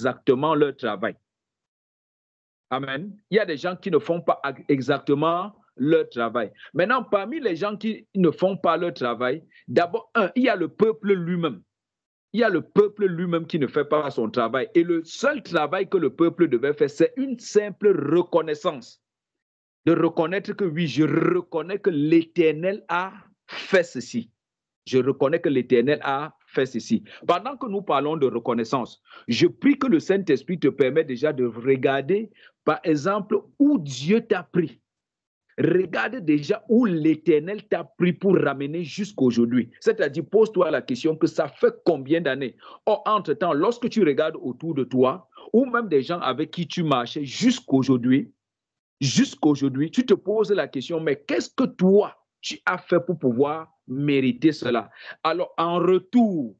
exactement leur travail. Amen. Il y a des gens qui ne font pas exactement leur travail. Maintenant, parmi les gens qui ne font pas leur travail, d'abord, il y a le peuple lui-même. Il y a le peuple lui-même qui ne fait pas son travail. Et le seul travail que le peuple devait faire, c'est une simple reconnaissance. De reconnaître que oui, je reconnais que l'Éternel a fait ceci. Je reconnais que l'Éternel a fait ceci. Pendant que nous parlons de reconnaissance, je prie que le Saint-Esprit te permette déjà de regarder, par exemple, où Dieu t'a pris. Regarde déjà où l'Éternel t'a pris pour ramener jusqu'aujourd'hui. C'est-à-dire, pose-toi la question que ça fait combien d'années? Or, entre-temps, lorsque tu regardes autour de toi, ou même des gens avec qui tu marchais jusqu'aujourd'hui, tu te poses la question, mais qu'est-ce que toi, tu as fait pour pouvoir mériter cela? Alors, en retour,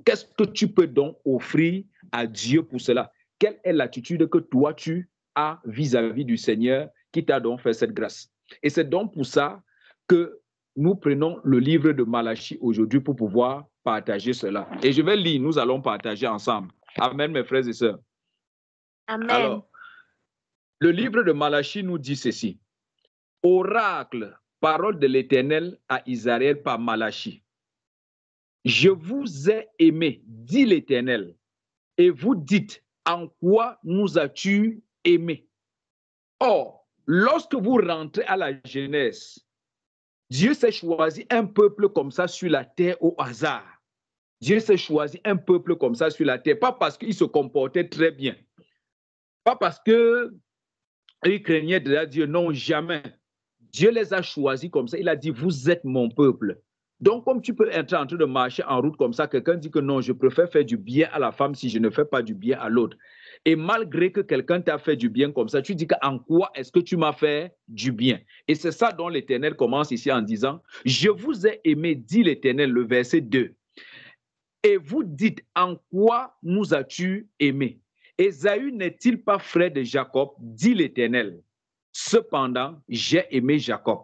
qu'est-ce que tu peux donc offrir à Dieu pour cela? Quelle est l'attitude que toi, tu as vis-à-vis du Seigneur qui t'a donc fait cette grâce? Et c'est donc pour ça que nous prenons le livre de Malachie aujourd'hui pour pouvoir partager cela. Et je vais lire, nous allons partager ensemble. Amen, mes frères et sœurs. Amen. Alors, le livre de Malachie nous dit ceci. Oracle, parole de l'Éternel à Israël par Malachie. Je vous ai aimé, dit l'Éternel, et vous dites, en quoi nous as-tu aimé? Or, lorsque vous rentrez à la Genèse, Dieu s'est choisi un peuple comme ça sur la terre au hasard. Dieu s'est choisi un peuple comme ça sur la terre, pas parce qu'il se comportait très bien, pas parce qu'il craignait de Dieu, non, jamais. Dieu les a choisis comme ça. Il a dit, vous êtes mon peuple. Donc, comme tu peux être en train de marcher en route comme ça, quelqu'un dit que non, je préfère faire du bien à la femme si je ne fais pas du bien à l'autre. Et malgré que quelqu'un t'a fait du bien comme ça, tu dis qu'en quoi est-ce que tu m'as fait du bien? Et c'est ça dont l'Éternel commence ici en disant, je vous ai aimé, dit l'Éternel, le verset 2. Et vous dites, en quoi nous as-tu aimé? Ésaü n'est-il pas frère de Jacob, dit l'Éternel. Cependant, j'ai aimé Jacob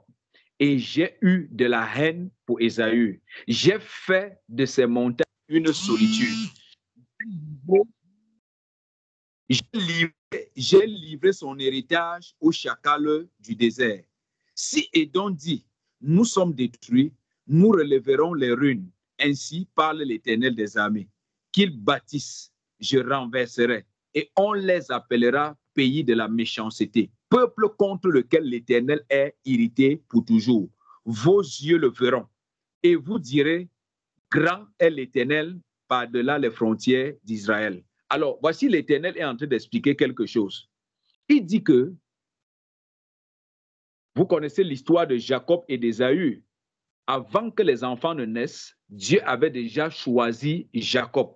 et j'ai eu de la haine pour Ésaü. J'ai fait de ces montagnes une solitude. J'ai livré son héritage au chacal du désert. Si Édom dit, nous sommes détruits, nous relèverons les ruines. Ainsi parle l'Éternel des armées. Qu'ils bâtissent, je renverserai, et on les appellera pays de la méchanceté, peuple contre lequel l'Éternel est irrité pour toujours. Vos yeux le verront, et vous direz, grand est l'Éternel par-delà les frontières d'Israël. Alors, voici l'Éternel est en train d'expliquer quelque chose. Il dit que, vous connaissez l'histoire de Jacob et d'Ésaü. Avant que les enfants ne naissent, Dieu avait déjà choisi Jacob.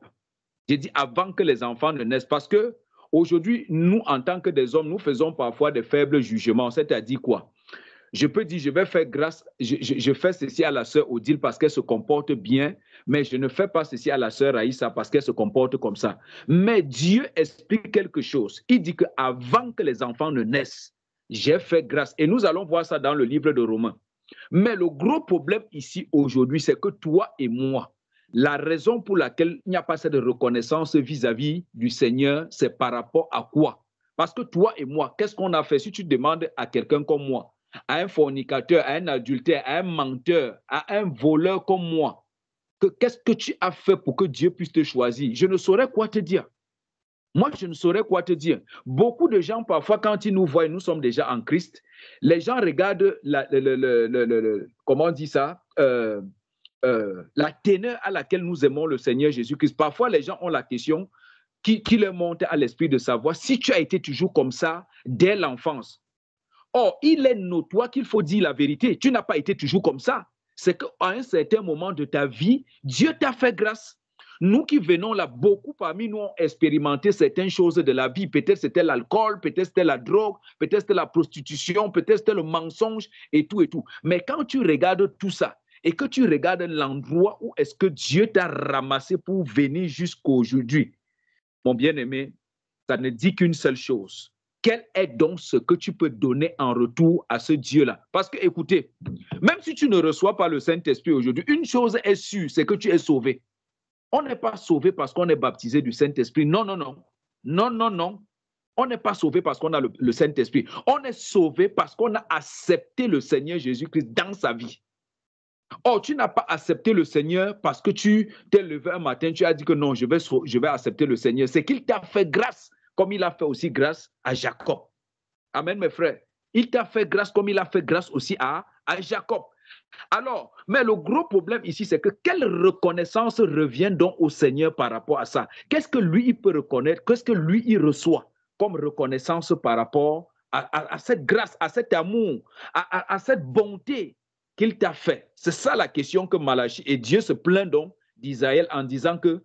J'ai dit avant que les enfants ne naissent, parce que aujourd'hui, nous, en tant que des hommes, nous faisons parfois des faibles jugements. C'est-à-dire quoi? Je peux dire, je vais faire grâce, je fais ceci à la sœur Odile parce qu'elle se comporte bien, mais je ne fais pas ceci à la sœur Aïssa parce qu'elle se comporte comme ça. Mais Dieu explique quelque chose. Il dit qu'avant que les enfants ne naissent, j'ai fait grâce. Et nous allons voir ça dans le livre de Romains. Mais le gros problème ici aujourd'hui, c'est que toi et moi, la raison pour laquelle il n'y a pas cette reconnaissance vis-à-vis du Seigneur, c'est par rapport à quoi? Parce que toi et moi, qu'est-ce qu'on a fait? Si tu demandes à quelqu'un comme moi, à un fornicateur, à un adultère, à un menteur, à un voleur comme moi, qu'est-ce que tu as fait pour que Dieu puisse te choisir? Je ne saurais quoi te dire. Moi, je ne saurais quoi te dire. Beaucoup de gens, parfois, quand ils nous voient, nous sommes déjà en Christ, les gens regardent, comment on dit ça, la teneur à laquelle nous aimons le Seigneur Jésus-Christ. Parfois, les gens ont la question qui leur monte à l'esprit de savoir si tu as été toujours comme ça dès l'enfance. Or, il est notoire qu'il faut dire la vérité. Tu n'as pas été toujours comme ça. C'est qu'à un certain moment de ta vie, Dieu t'a fait grâce. Nous qui venons là, beaucoup parmi nous ont expérimenté certaines choses de la vie. Peut-être c'était l'alcool, peut-être c'était la drogue, peut-être c'était la prostitution, peut-être c'était le mensonge et tout et tout. Mais quand tu regardes tout ça et que tu regardes l'endroit où est-ce que Dieu t'a ramassé pour venir jusqu'aujourd'hui, mon bien-aimé, ça ne dit qu'une seule chose. Quel est donc ce que tu peux donner en retour à ce Dieu-là? Parce que, écoutez, même si tu ne reçois pas le Saint-Esprit aujourd'hui, une chose est sûre, c'est que tu es sauvé. On n'est pas sauvé parce qu'on est baptisé du Saint-Esprit. Non, non, non. Non, non, non. On n'est pas sauvé parce qu'on a le Saint-Esprit. On est sauvé parce qu'on a accepté le Seigneur Jésus-Christ dans sa vie. Or, tu n'as pas accepté le Seigneur parce que tu t'es levé un matin, tu as dit que non, je vais accepter le Seigneur. C'est qu'il t'a fait grâce, comme il a fait aussi grâce à Jacob. Amen, mes frères. Il t'a fait grâce comme il a fait grâce aussi à Jacob. Alors, mais le gros problème ici, c'est que quelle reconnaissance revient donc au Seigneur par rapport à ça? Qu'est-ce que lui, il peut reconnaître? Qu'est-ce que lui, il reçoit comme reconnaissance par rapport à cette grâce, à cet amour, à cette bonté qu'il t'a fait? C'est ça la question que Malachie, et Dieu se plaint donc d'Israël en disant que,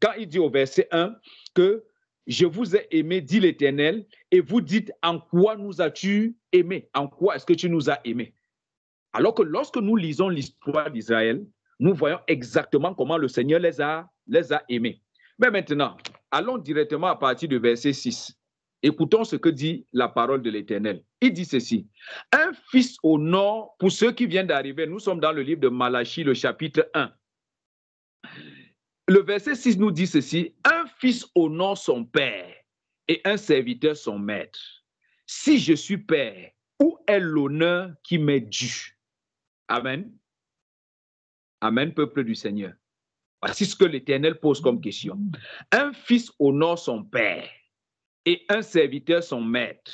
quand il dit au verset 1 que je vous ai aimé, dit l'Éternel, et vous dites, en quoi nous as-tu aimé? En quoi est-ce que tu nous as aimés? Alors que lorsque nous lisons l'histoire d'Israël, nous voyons exactement comment le Seigneur les a aimés. Mais maintenant, allons directement à partir du verset 6. Écoutons ce que dit la parole de l'Éternel. Il dit ceci. Un fils honore, pour ceux qui viennent d'arriver, nous sommes dans le livre de Malachie, le chapitre 1. Le verset 6 nous dit ceci. Un fils honore son père et un serviteur son maître. Si je suis père, où est l'honneur qui m'est dû? Amen. Amen, peuple du Seigneur. Voici ce que l'Éternel pose comme question. Un fils honore son père et un serviteur son maître.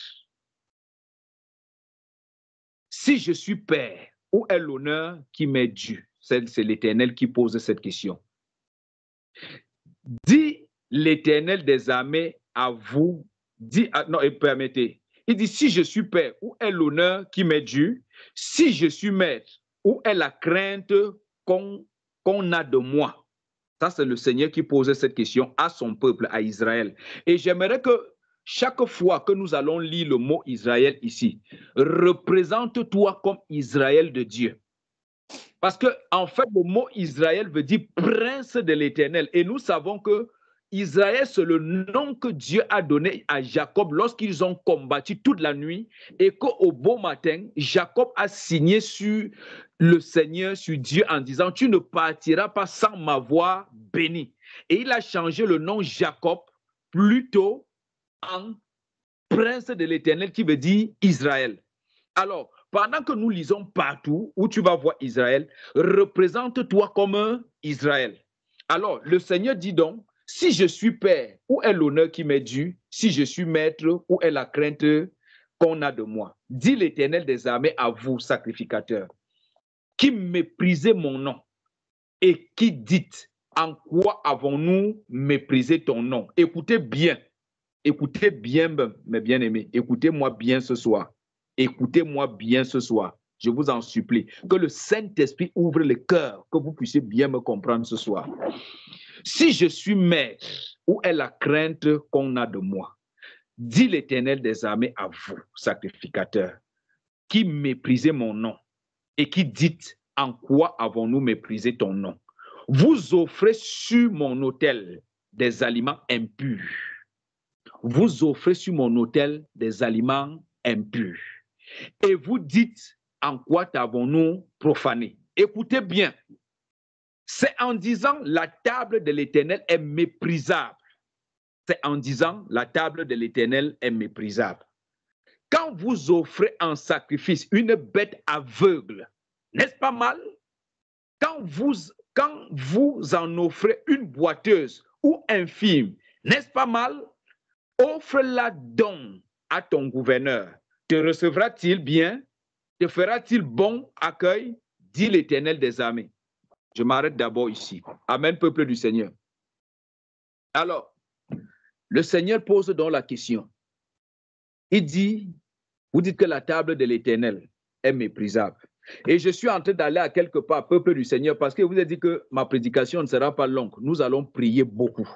Si je suis père, où est l'honneur qui m'est dû? C'est l'Éternel qui pose cette question. Dit l'Éternel des armées à vous, permettez. Il dit, si je suis père, où est l'honneur qui m'est dû? Si je suis maître, où est la crainte qu'on a de moi? Ça, c'est le Seigneur qui posait cette question à son peuple, à Israël. Et j'aimerais que chaque fois que nous allons lire le mot Israël ici, représente-toi comme Israël de Dieu. Parce que, en fait, le mot Israël veut dire prince de l'Éternel. Et nous savons que Israël, c'est le nom que Dieu a donné à Jacob lorsqu'ils ont combattu toute la nuit et qu'au beau matin, Jacob a signé sur le Seigneur, sur Dieu, en disant, tu ne partiras pas sans m'avoir béni. Et il a changé le nom Jacob plutôt en prince de l'Éternel qui veut dire Israël. Alors, pendant que nous lisons partout où tu vas voir Israël, représente-toi comme Israël. Alors, le Seigneur dit donc, si je suis père, où est l'honneur qui m'est dû? Si je suis maître, où est la crainte qu'on a de moi? Dit l'Éternel des armées à vous, sacrificateurs, qui méprisez mon nom et qui dites, en quoi avons-nous méprisé ton nom? Écoutez bien, mes bien-aimés, écoutez-moi bien ce soir. Écoutez-moi bien ce soir. Je vous en supplie. Que le Saint-Esprit ouvre le cœur, que vous puissiez bien me comprendre ce soir. Si je suis maître, où est la crainte qu'on a de moi? Dit l'Éternel des armées à vous, sacrificateurs, qui méprisez mon nom et qui dites, en quoi avons-nous méprisé ton nom? Vous offrez sur mon autel des aliments impurs. Vous offrez sur mon autel des aliments impurs. Et vous dites, en quoi t'avons-nous profané? Écoutez bien. C'est en disant, la table de l'Éternel est méprisable. C'est en disant, la table de l'Éternel est méprisable. Quand vous offrez en sacrifice une bête aveugle, n'est-ce pas mal? Quand vous en offrez une boiteuse ou infirme, n'est-ce pas mal? Offre-la donc à ton gouverneur. Te recevra-t-il bien? Te fera-t-il bon accueil? Dit l'Éternel des armées. Je m'arrête d'abord ici. Amen, peuple du Seigneur. Alors, le Seigneur pose donc la question. Il dit, vous dites que la table de l'Éternel est méprisable. Et je suis en train d'aller à quelque part, peuple du Seigneur, parce que vous avez dit que ma prédication ne sera pas longue. Nous allons prier beaucoup.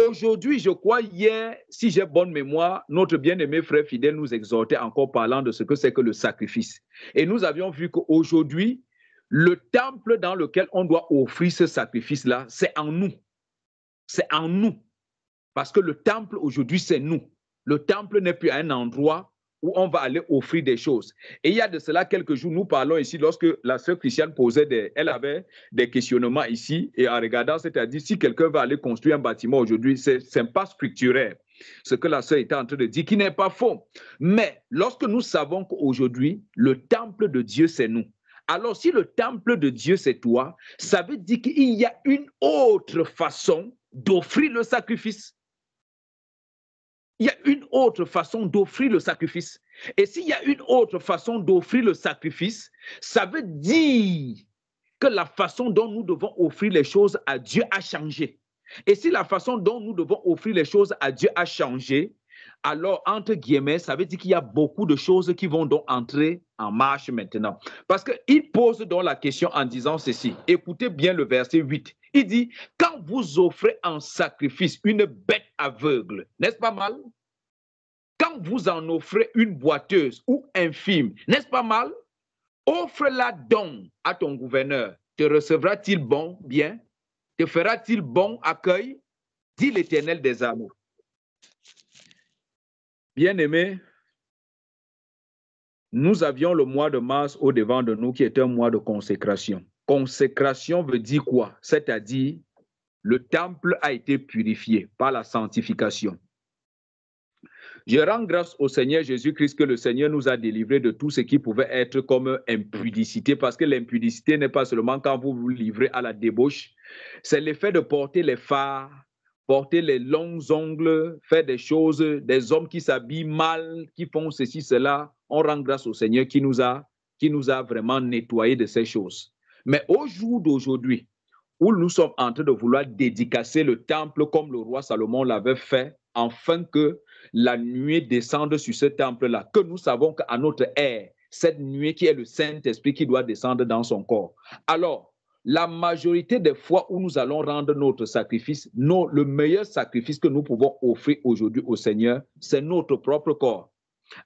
Aujourd'hui, je crois, hier, si j'ai bonne mémoire, notre bien-aimé frère fidèle nous exhortait encore parlant de ce que c'est que le sacrifice. Et nous avions vu qu'aujourd'hui, le temple dans lequel on doit offrir ce sacrifice-là, c'est en nous. C'est en nous. Parce que le temple aujourd'hui, c'est nous. Le temple n'est plus un endroit où on va aller offrir des choses. Et il y a de cela quelques jours, nous parlons ici, lorsque la sœur Christiane posait elle avait des questionnements ici, et en regardant, c'est-à-dire si quelqu'un va aller construire un bâtiment aujourd'hui, c'est pas structurel. Ce que la sœur était en train de dire, qui n'est pas faux. Mais lorsque nous savons qu'aujourd'hui, le temple de Dieu, c'est nous. Alors, si le temple de Dieu, c'est toi, ça veut dire qu'il y a une autre façon d'offrir le sacrifice. Il y a une autre façon d'offrir le sacrifice. Et s'il y a une autre façon d'offrir le sacrifice, ça veut dire que la façon dont nous devons offrir les choses à Dieu a changé. Et si la façon dont nous devons offrir les choses à Dieu a changé, alors, entre guillemets, ça veut dire qu'il y a beaucoup de choses qui vont donc entrer en marche maintenant. Parce qu'il pose donc la question en disant ceci. Écoutez bien le verset 8. Il dit, quand vous offrez en sacrifice une bête aveugle, n'est-ce pas mal? Quand vous en offrez une boiteuse ou infime, n'est-ce pas mal? Offre-la donc à ton gouverneur. Te recevra-t-il bon, bien? Te fera-t-il bon accueil? Dit l'Éternel des armées. Bien-aimés, nous avions le mois de mars au-devant de nous qui est un mois de consécration. Consécration veut dire quoi? C'est-à-dire, le temple a été purifié par la sanctification. Je rends grâce au Seigneur Jésus-Christ que le Seigneur nous a délivrés de tout ce qui pouvait être comme impudicité, parce que l'impudicité n'est pas seulement quand vous vous livrez à la débauche, c'est l'effet de porter les fards, porter les longs ongles, faire des choses, des hommes qui s'habillent mal, qui font ceci, cela. On rend grâce au Seigneur qui nous a vraiment nettoyés de ces choses. Mais au jour d'aujourd'hui, où nous sommes en train de vouloir dédicacer le temple comme le roi Salomon l'avait fait, afin que la nuée descende sur ce temple-là, que nous savons qu'à notre ère, cette nuée qui est le Saint-Esprit qui doit descendre dans son corps. Alors, la majorité des fois où nous allons rendre notre sacrifice, le meilleur sacrifice que nous pouvons offrir aujourd'hui au Seigneur, c'est notre propre corps.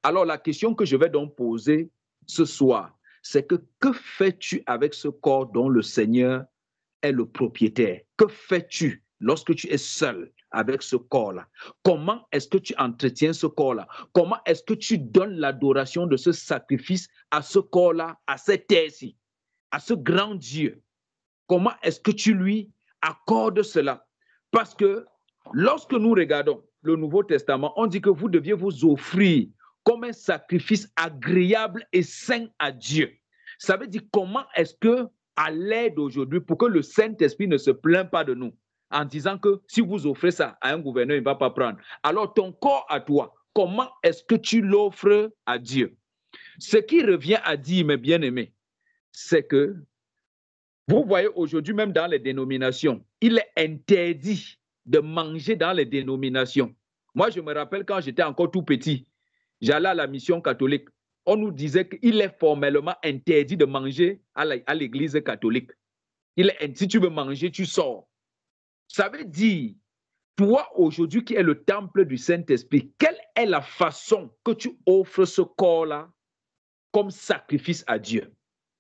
Alors, la question que je vais donc poser ce soir, c'est que fais-tu avec ce corps dont le Seigneur est le propriétaire? Que fais-tu lorsque tu es seul avec ce corps-là? Comment est-ce que tu entretiens ce corps-là? Comment est-ce que tu donnes l'adoration de ce sacrifice à ce corps-là, à cette terre-ci, à ce grand Dieu? Comment est-ce que tu lui accordes cela? Parce que lorsque nous regardons le Nouveau Testament, on dit que vous deviez vous offrir comme un sacrifice agréable et saint à Dieu. Ça veut dire comment est-ce que, à l'aide aujourd'hui, pour que le Saint-Esprit ne se plaint pas de nous, en disant que si vous offrez ça à un gouverneur, il ne va pas prendre. Alors ton corps à toi, comment est-ce que tu l'offres à Dieu? Ce qui revient à dire, mes bien-aimés, c'est que vous voyez aujourd'hui, même dans les dénominations, il est interdit de manger dans les dénominations. Moi, je me rappelle quand j'étais encore tout petit, j'allais à la mission catholique. On nous disait qu'il est formellement interdit de manger à l'église catholique. Si tu veux manger, tu sors. Ça veut dire, toi aujourd'hui qui es le temple du Saint-Esprit, quelle est la façon que tu offres ce corps-là comme sacrifice à Dieu?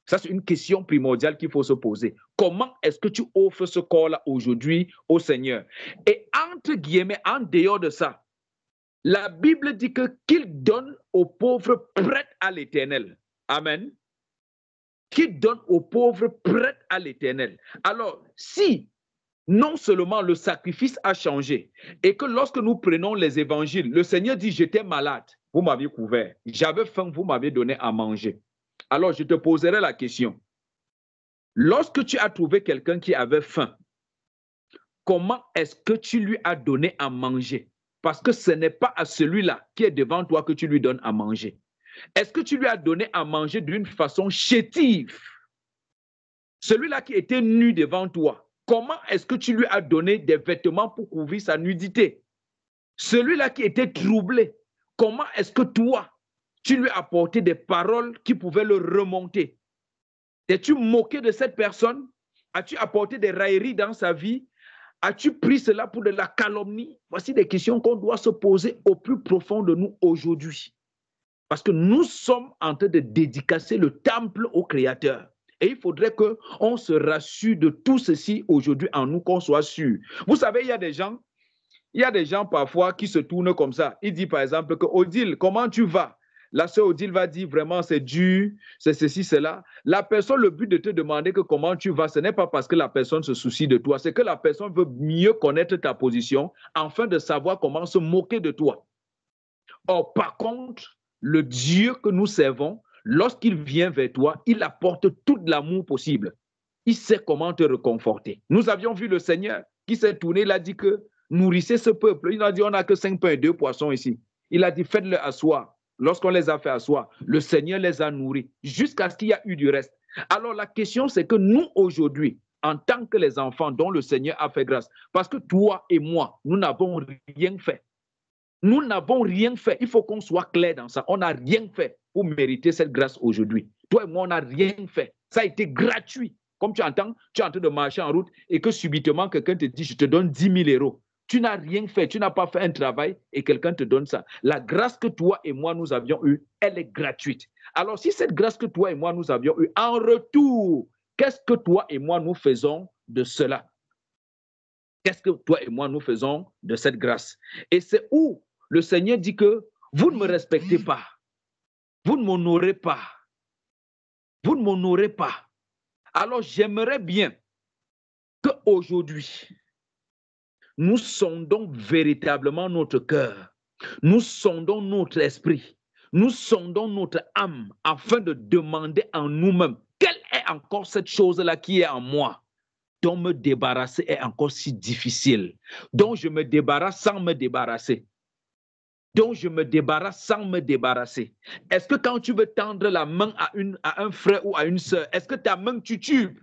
Ça, c'est une question primordiale qu'il faut se poser. Comment est-ce que tu offres ce corps-là aujourd'hui au Seigneur? Et entre guillemets, en dehors de ça, la Bible dit qu'il donne aux pauvres prêts à l'Éternel. Amen. Qu'il donne aux pauvres prêts à l'Éternel. Alors, si non seulement le sacrifice a changé et que lorsque nous prenons les évangiles, le Seigneur dit, j'étais malade, vous m'aviez couvert. J'avais faim, vous m'avez donné à manger. Alors, je te poserai la question. Lorsque tu as trouvé quelqu'un qui avait faim, comment est-ce que tu lui as donné à manger? Parce que ce n'est pas à celui-là qui est devant toi que tu lui donnes à manger. Est-ce que tu lui as donné à manger d'une façon chétive? Celui-là qui était nu devant toi, comment est-ce que tu lui as donné des vêtements pour couvrir sa nudité? Celui-là qui était troublé, comment est-ce que toi, tu lui as apporté des paroles qui pouvaient le remonter? T'es-tu moqué de cette personne? As-tu apporté des railleries dans sa vie? As-tu pris cela pour de la calomnie? Voici des questions qu'on doit se poser au plus profond de nous aujourd'hui. Parce que nous sommes en train de dédicacer le temple au Créateur. Et il faudrait qu'on se rassure de tout ceci aujourd'hui en nous, qu'on soit sûr. Vous savez, il y a des gens parfois qui se tournent comme ça. Il dit par exemple que Odile, comment tu vas? la sœur Odile va dire vraiment c'est dur, c'est ceci, cela. La personne, le but de te demander que comment tu vas, ce n'est pas parce que la personne se soucie de toi, c'est que la personne veut mieux connaître ta position afin de savoir comment se moquer de toi. Or, par contre, le Dieu que nous servons, lorsqu'il vient vers toi, il apporte tout l'amour possible. Il sait comment te réconforter. Nous avions vu le Seigneur qui s'est tourné, il a dit que nourrissez ce peuple. Il a dit on n'a que 5 pains et 2 poissons ici. Il a dit faites-le asseoir. Lorsqu'on les a fait asseoir, le Seigneur les a nourris jusqu'à ce qu'il y ait eu du reste. Alors la question c'est que nous aujourd'hui, en tant que les enfants dont le Seigneur a fait grâce, parce que toi et moi, nous n'avons rien fait. Nous n'avons rien fait. Il faut qu'on soit clair dans ça. On n'a rien fait pour mériter cette grâce aujourd'hui. Toi et moi, on n'a rien fait. Ça a été gratuit. Comme tu entends, tu es en train de marcher en route et que subitement quelqu'un te dit, je te donne 10 000 euros. Tu n'as rien fait, tu n'as pas fait un travail et quelqu'un te donne ça. La grâce que toi et moi nous avions eue, elle est gratuite. Alors si cette grâce que toi et moi nous avions eue, en retour, qu'est-ce que toi et moi nous faisons de cela? Qu'est-ce que toi et moi nous faisons de cette grâce? Et c'est où le Seigneur dit que vous ne me respectez pas, vous ne m'honorez pas, vous ne m'honorez pas. Alors j'aimerais bien qu'aujourd'hui, nous sondons véritablement notre cœur, nous sondons notre esprit, nous sondons notre âme afin de demander en nous-mêmes, quelle est encore cette chose-là qui est en moi, dont me débarrasser est encore si difficile, dont je me débarrasse sans me débarrasser, dont je me débarrasse sans me débarrasser. Est-ce que quand tu veux tendre la main à un frère ou à une sœur, est-ce que ta main titube?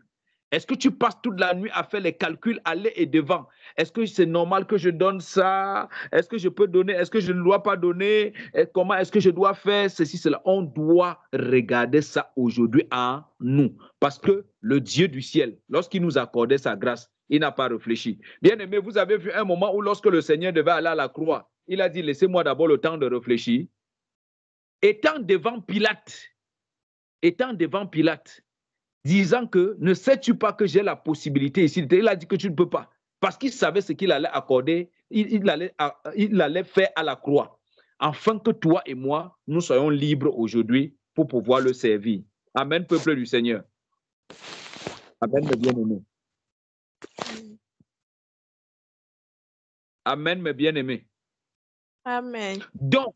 Est-ce que tu passes toute la nuit à faire les calculs aller et devant? Est-ce que c'est normal que je donne ça? Est-ce que je peux donner? Est-ce que je ne dois pas donner? Et comment est-ce que je dois faire ceci, cela? On doit regarder ça aujourd'hui en nous. Parce que le Dieu du ciel, lorsqu'il nous accordait sa grâce, il n'a pas réfléchi. Bien aimé, vous avez vu un moment où lorsque le Seigneur devait aller à la croix, il a dit, laissez-moi d'abord le temps de réfléchir. Étant devant Pilate, disant que ne sais-tu pas que j'ai la possibilité ici? Il a dit que tu ne peux pas. Parce qu'il savait ce qu'il allait accorder, il allait faire à la croix. Afin que toi et moi, nous soyons libres aujourd'hui pour pouvoir le servir. Amen, peuple du Seigneur. Amen, mes bien-aimés. Amen, mes bien-aimés. Amen. Donc,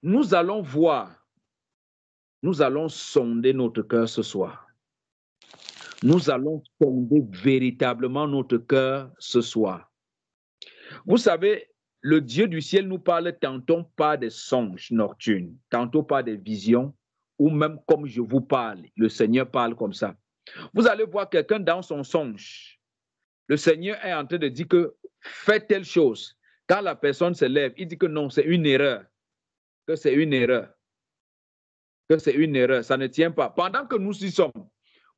nous allons voir, nous allons sonder notre cœur ce soir. Nous allons sonder véritablement notre cœur ce soir. Vous savez, le Dieu du ciel nous parle tantôt par des songes nocturnes, tantôt par des visions, ou même comme je vous parle, le Seigneur parle comme ça. Vous allez voir quelqu'un dans son songe. Le Seigneur est en train de dire que fais telle chose. Quand la personne se lève, il dit que non, c'est une erreur. Que c'est une erreur. Que c'est une erreur. Ça ne tient pas. Pendant que nous y sommes,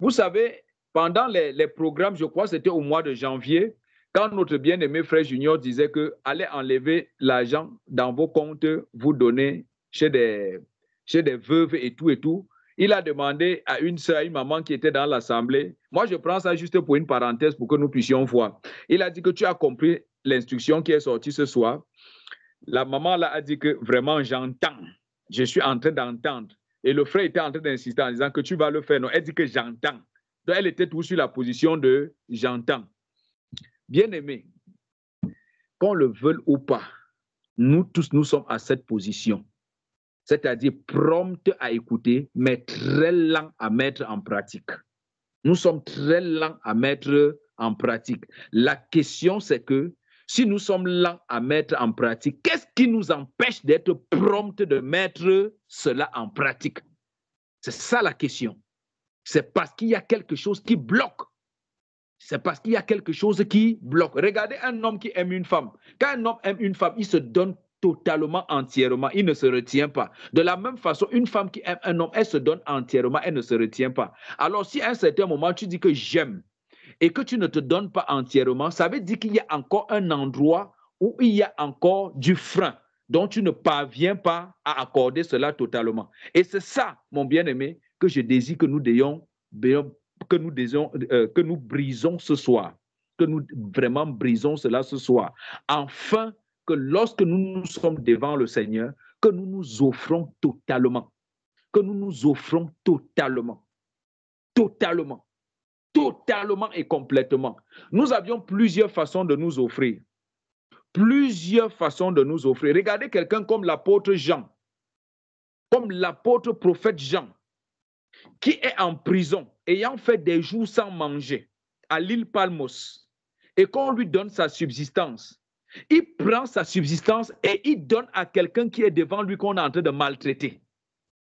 vous savez, pendant les programmes, je crois que c'était au mois de janvier, quand notre bien-aimé frère Junior disait que allez enlever l'argent dans vos comptes, vous donner chez des veuves et tout, il a demandé à une soeur, à une maman qui était dans l'assemblée. Moi, je prends ça juste pour une parenthèse pour que nous puissions voir. Il a dit que tu as compris l'instruction qui est sortie ce soir. La maman là a dit que vraiment j'entends. Je suis en train d'entendre. Et le frère était en train d'insister en disant que tu vas le faire. Non, elle dit que j'entends. Donc elle était toujours sur la position de j'entends. Bien-aimés, qu'on le veuille ou pas, nous tous, nous sommes à cette position. C'est-à-dire promptes à écouter, mais très lents à mettre en pratique. Nous sommes très lents à mettre en pratique. La question, c'est que si nous sommes lents à mettre en pratique, qu'est-ce qui nous empêche d'être promptes de mettre cela en pratique? C'est ça la question. C'est parce qu'il y a quelque chose qui bloque. C'est parce qu'il y a quelque chose qui bloque. Regardez un homme qui aime une femme. Quand un homme aime une femme, il se donne totalement, entièrement. Il ne se retient pas. De la même façon, une femme qui aime un homme, elle se donne entièrement, elle ne se retient pas. Alors, si à un certain moment, tu dis que j'aime et que tu ne te donnes pas entièrement, ça veut dire qu'il y a encore un endroit où il y a encore du frein dont tu ne parviens pas à accorder cela totalement. Et c'est ça, mon bien-aimé, que je désire que nous que nous brisons ce soir, que nous vraiment brisons cela ce soir, afin que lorsque nous nous sommes devant le Seigneur, que nous nous offrons totalement. Que nous nous offrons totalement. Totalement. Totalement et complètement. Nous avions plusieurs façons de nous offrir. Plusieurs façons de nous offrir. Regardez quelqu'un comme l'apôtre Jean, comme l'apôtre prophète Jean, qui est en prison, ayant fait des jours sans manger, à l'île Palmos, et qu'on lui donne sa subsistance. Il prend sa subsistance et il donne à quelqu'un qui est devant lui qu'on est en train de maltraiter.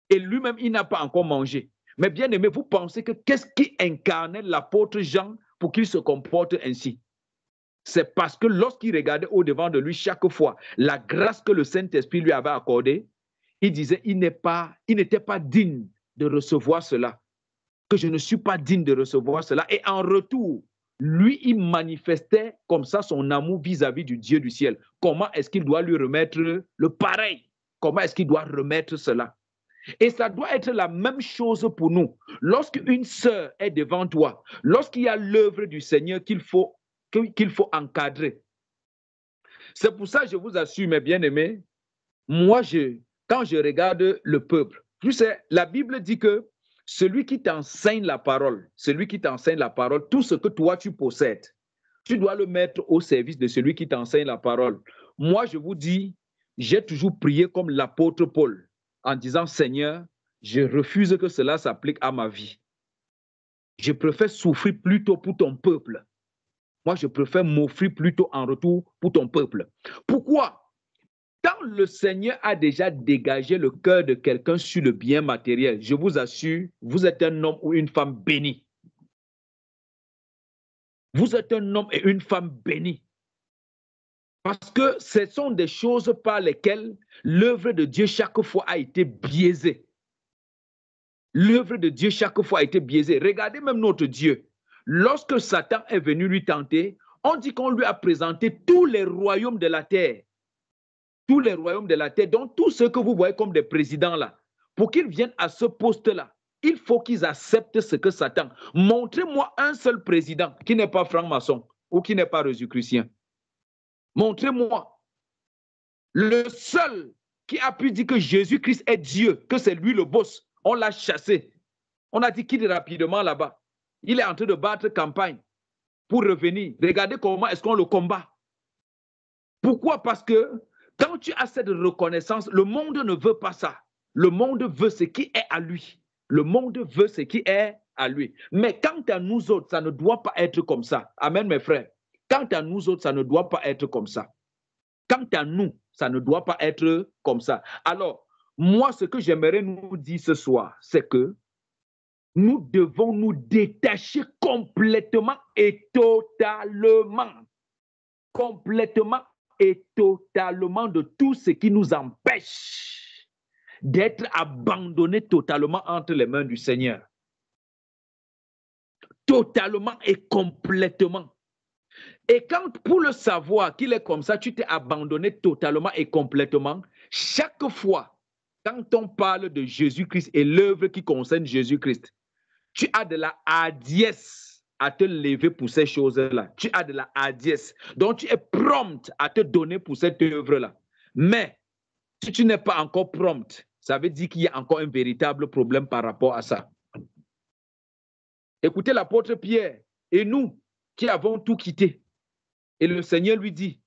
Et lui-même, il n'a pas encore mangé. Mais bien aimé, vous pensez que qu'est-ce qui incarnait l'apôtre Jean pour qu'il se comporte ainsi? C'est parce que lorsqu'il regardait au-devant de lui chaque fois la grâce que le Saint-Esprit lui avait accordée, il disait, il n'était pas digne de recevoir cela, que je ne suis pas digne de recevoir cela. Et en retour, lui, il manifestait comme ça son amour vis-à-vis du Dieu du ciel. Comment est-ce qu'il doit lui remettre le pareil? Comment est-ce qu'il doit remettre cela? Et ça doit être la même chose pour nous. Lorsqu'une sœur est devant toi, lorsqu'il y a l'œuvre du Seigneur qu'il faut encadrer. C'est pour ça que je vous assure, mes bien-aimés, moi, quand je regarde le peuple, tu sais, la Bible dit que celui qui t'enseigne la parole, tout ce que toi tu possèdes, tu dois le mettre au service de celui qui t'enseigne la parole. Moi, je vous dis, j'ai toujours prié comme l'apôtre Paul, en disant, Seigneur, je refuse que cela s'applique à ma vie. Je préfère souffrir plutôt pour ton peuple. Moi, je préfère m'offrir plutôt en retour pour ton peuple. Pourquoi? Quand le Seigneur a déjà dégagé le cœur de quelqu'un sur le bien matériel, je vous assure, vous êtes un homme ou une femme béni. Vous êtes un homme et une femme bénis. Parce que ce sont des choses par lesquelles l'œuvre de Dieu chaque fois a été biaisée. L'œuvre de Dieu chaque fois a été biaisée. Regardez même notre Dieu. Lorsque Satan est venu lui tenter, on dit qu'on lui a présenté tous les royaumes de la terre. Tous les royaumes de la terre, donc tous ceux que vous voyez comme des présidents là, pour qu'ils viennent à ce poste-là, il faut qu'ils acceptent ce que Satan. Montrez-moi un seul président qui n'est pas franc-maçon ou qui n'est pas rosicrucien. Montrez-moi. Le seul qui a pu dire que Jésus-Christ est Dieu, que c'est lui le boss, on l'a chassé. On a dit qu'il est rapidement là-bas. Il est en train de battre campagne pour revenir. Regardez comment est-ce qu'on le combat. Pourquoi? Parce que quand tu as cette reconnaissance, le monde ne veut pas ça. Le monde veut ce qui est à lui. Le monde veut ce qui est à lui. Mais quant à nous autres, ça ne doit pas être comme ça. Amen, mes frères. Quant à nous autres, ça ne doit pas être comme ça. Quant à nous, ça ne doit pas être comme ça. Alors, moi, ce que j'aimerais nous dire ce soir, c'est que nous devons nous détacher complètement et totalement de tout ce qui nous empêche d'être abandonnés totalement entre les mains du Seigneur. Totalement et complètement. Et quand, pour le savoir qu'il est comme ça, tu t'es abandonné totalement et complètement, chaque fois, quand on parle de Jésus-Christ et l'œuvre qui concerne Jésus-Christ, tu as de la hardiesse à te lever pour ces choses-là. Tu as de la hardiesse. Donc, tu es prompt à te donner pour cette œuvre-là. Mais, si tu n'es pas encore prompt, ça veut dire qu'il y a encore un véritable problème par rapport à ça. Écoutez l'apôtre Pierre et nous qui avons tout quitté. Et le Seigneur lui dit,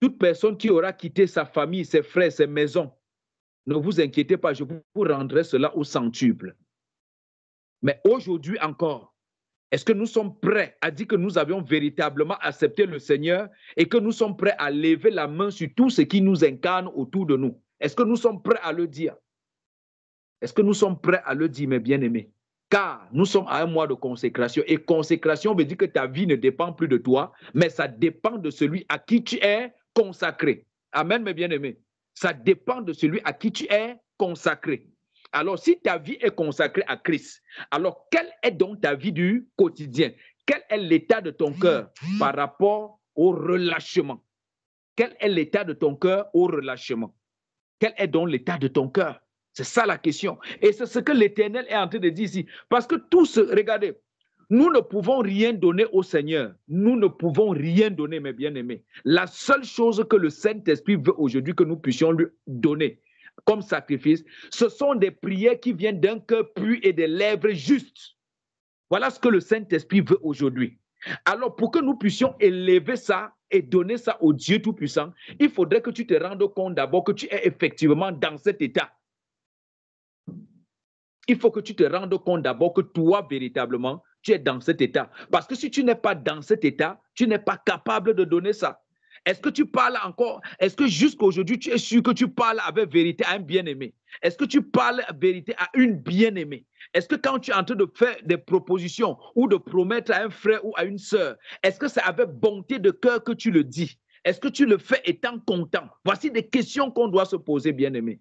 toute personne qui aura quitté sa famille, ses frères, ses maisons, ne vous inquiétez pas, je vous rendrai cela au centuple. Mais aujourd'hui encore, est-ce que nous sommes prêts à dire que nous avions véritablement accepté le Seigneur et que nous sommes prêts à lever la main sur tout ce qui nous incarne autour de nous? Est-ce que nous sommes prêts à le dire? Est-ce que nous sommes prêts à le dire, mes bien-aimés? Car nous sommes à un mois de consécration. Et consécration veut dire que ta vie ne dépend plus de toi, mais ça dépend de celui à qui tu es consacré. Amen, mes bien-aimés. Ça dépend de celui à qui tu es consacré. Alors, si ta vie est consacrée à Christ, alors quelle est donc ta vie du quotidien? Quel est l'état de ton cœur par rapport au relâchement? Quel est l'état de ton cœur au relâchement? Quel est donc l'état de ton cœur? C'est ça la question. Et c'est ce que l'Éternel est en train de dire ici. Parce que regardez, Nous ne pouvons rien donner au Seigneur. Nous ne pouvons rien donner, mes bien-aimés. La seule chose que le Saint-Esprit veut aujourd'hui que nous puissions lui donner comme sacrifice, ce sont des prières qui viennent d'un cœur pur et des lèvres justes. Voilà ce que le Saint-Esprit veut aujourd'hui. Alors, pour que nous puissions élever ça et donner ça au Dieu Tout-Puissant, il faudrait que tu te rendes compte d'abord que tu es effectivement dans cet état. Il faut que tu te rendes compte d'abord que toi, véritablement, tu es dans cet état. Parce que si tu n'es pas dans cet état, tu n'es pas capable de donner ça. Est-ce que tu parles encore? Est-ce que jusqu'à aujourd'hui, tu es sûr que tu parles avec vérité à un bien-aimé? Est-ce que tu parles vérité à une bien-aimée? Est-ce que quand tu es en train de faire des propositions ou de promettre à un frère ou à une sœur, est-ce que c'est avec bonté de cœur que tu le dis? Est-ce que tu le fais étant content? Voici des questions qu'on doit se poser, bien-aimé.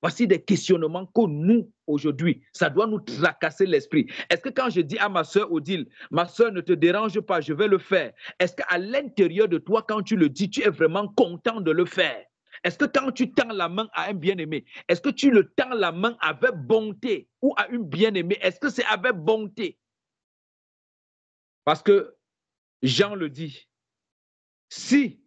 Voici des questionnements que nous, aujourd'hui, ça doit nous tracasser l'esprit. Est-ce que quand je dis à ma soeur Odile, ma soeur, ne te dérange pas, je vais le faire, est-ce qu'à l'intérieur de toi, quand tu le dis, tu es vraiment content de le faire? Est-ce que quand tu tends la main à un bien-aimé, est-ce que tu le tends la main avec bonté ou à une bien-aimée? Est-ce que c'est avec bonté? Parce que Jean le dit, si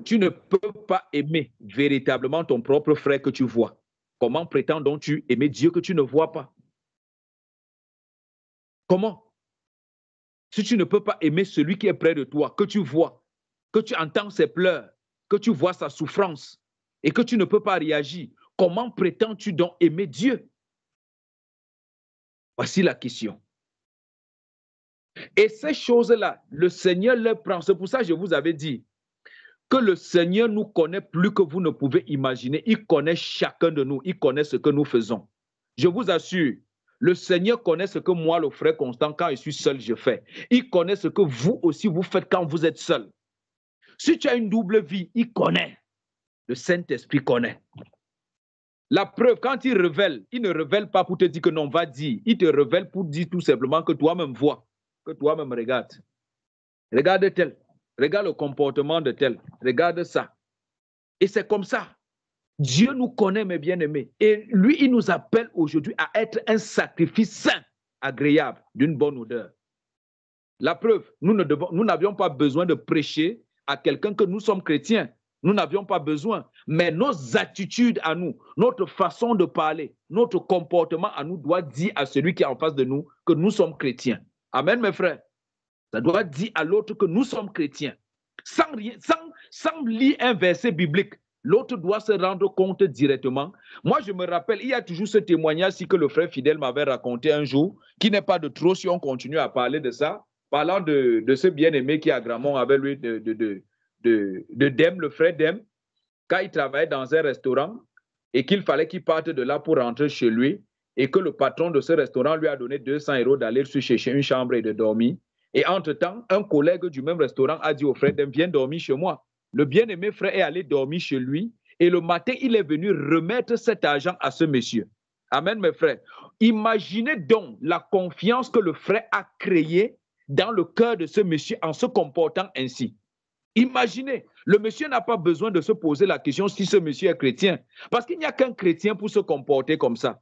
tu ne peux pas aimer véritablement ton propre frère que tu vois, comment prétends-tu aimer Dieu que tu ne vois pas? Comment? Si tu ne peux pas aimer celui qui est près de toi, que tu vois, que tu entends ses pleurs, que tu vois sa souffrance et que tu ne peux pas réagir, comment prétends-tu donc aimer Dieu? Voici la question. Et ces choses-là, le Seigneur les prend. C'est pour ça que je vous avais dit que le Seigneur nous connaît plus que vous ne pouvez imaginer. Il connaît chacun de nous. Il connaît ce que nous faisons. Je vous assure, le Seigneur connaît ce que moi, le frère Constant, quand je suis seul, je fais. Il connaît ce que vous aussi, vous faites quand vous êtes seul. Si tu as une double vie, il connaît. Le Saint-Esprit connaît. La preuve, quand il révèle, il ne révèle pas pour te dire que non, va dire. Il te révèle pour dire tout simplement que toi-même vois, que toi-même regarde. Regarde tel. Regarde le comportement de tel. Regarde ça. Et c'est comme ça. Dieu nous connaît, mes bien-aimés. Et lui, il nous appelle aujourd'hui à être un sacrifice saint, agréable, d'une bonne odeur. La preuve, nous n'avions pas besoin de prêcher à quelqu'un que nous sommes chrétiens. Nous n'avions pas besoin. Mais nos attitudes à nous, notre façon de parler, notre comportement à nous doit dire à celui qui est en face de nous que nous sommes chrétiens. Amen, mes frères. Ça doit dire à l'autre que nous sommes chrétiens. Sans lire un verset biblique, l'autre doit se rendre compte directement. Moi, je me rappelle, il y a toujours ce témoignage-ci que le frère fidèle m'avait raconté un jour, qui n'est pas de trop si on continue à parler de ça, parlant de ce bien-aimé qui à Gramont avec lui, de Dem, le frère Dem, quand il travaillait dans un restaurant et qu'il fallait qu'il parte de là pour rentrer chez lui et que le patron de ce restaurant lui a donné 200 € d'aller se chercher une chambre et de dormir. Et entre-temps, un collègue du même restaurant a dit au frère, viens dormir chez moi. Le bien-aimé frère est allé dormir chez lui et le matin, il est venu remettre cet argent à ce monsieur. Amen, mes frères. Imaginez donc la confiance que le frère a créée dans le cœur de ce monsieur en se comportant ainsi. Imaginez, le monsieur n'a pas besoin de se poser la question si ce monsieur est chrétien, parce qu'il n'y a qu'un chrétien pour se comporter comme ça.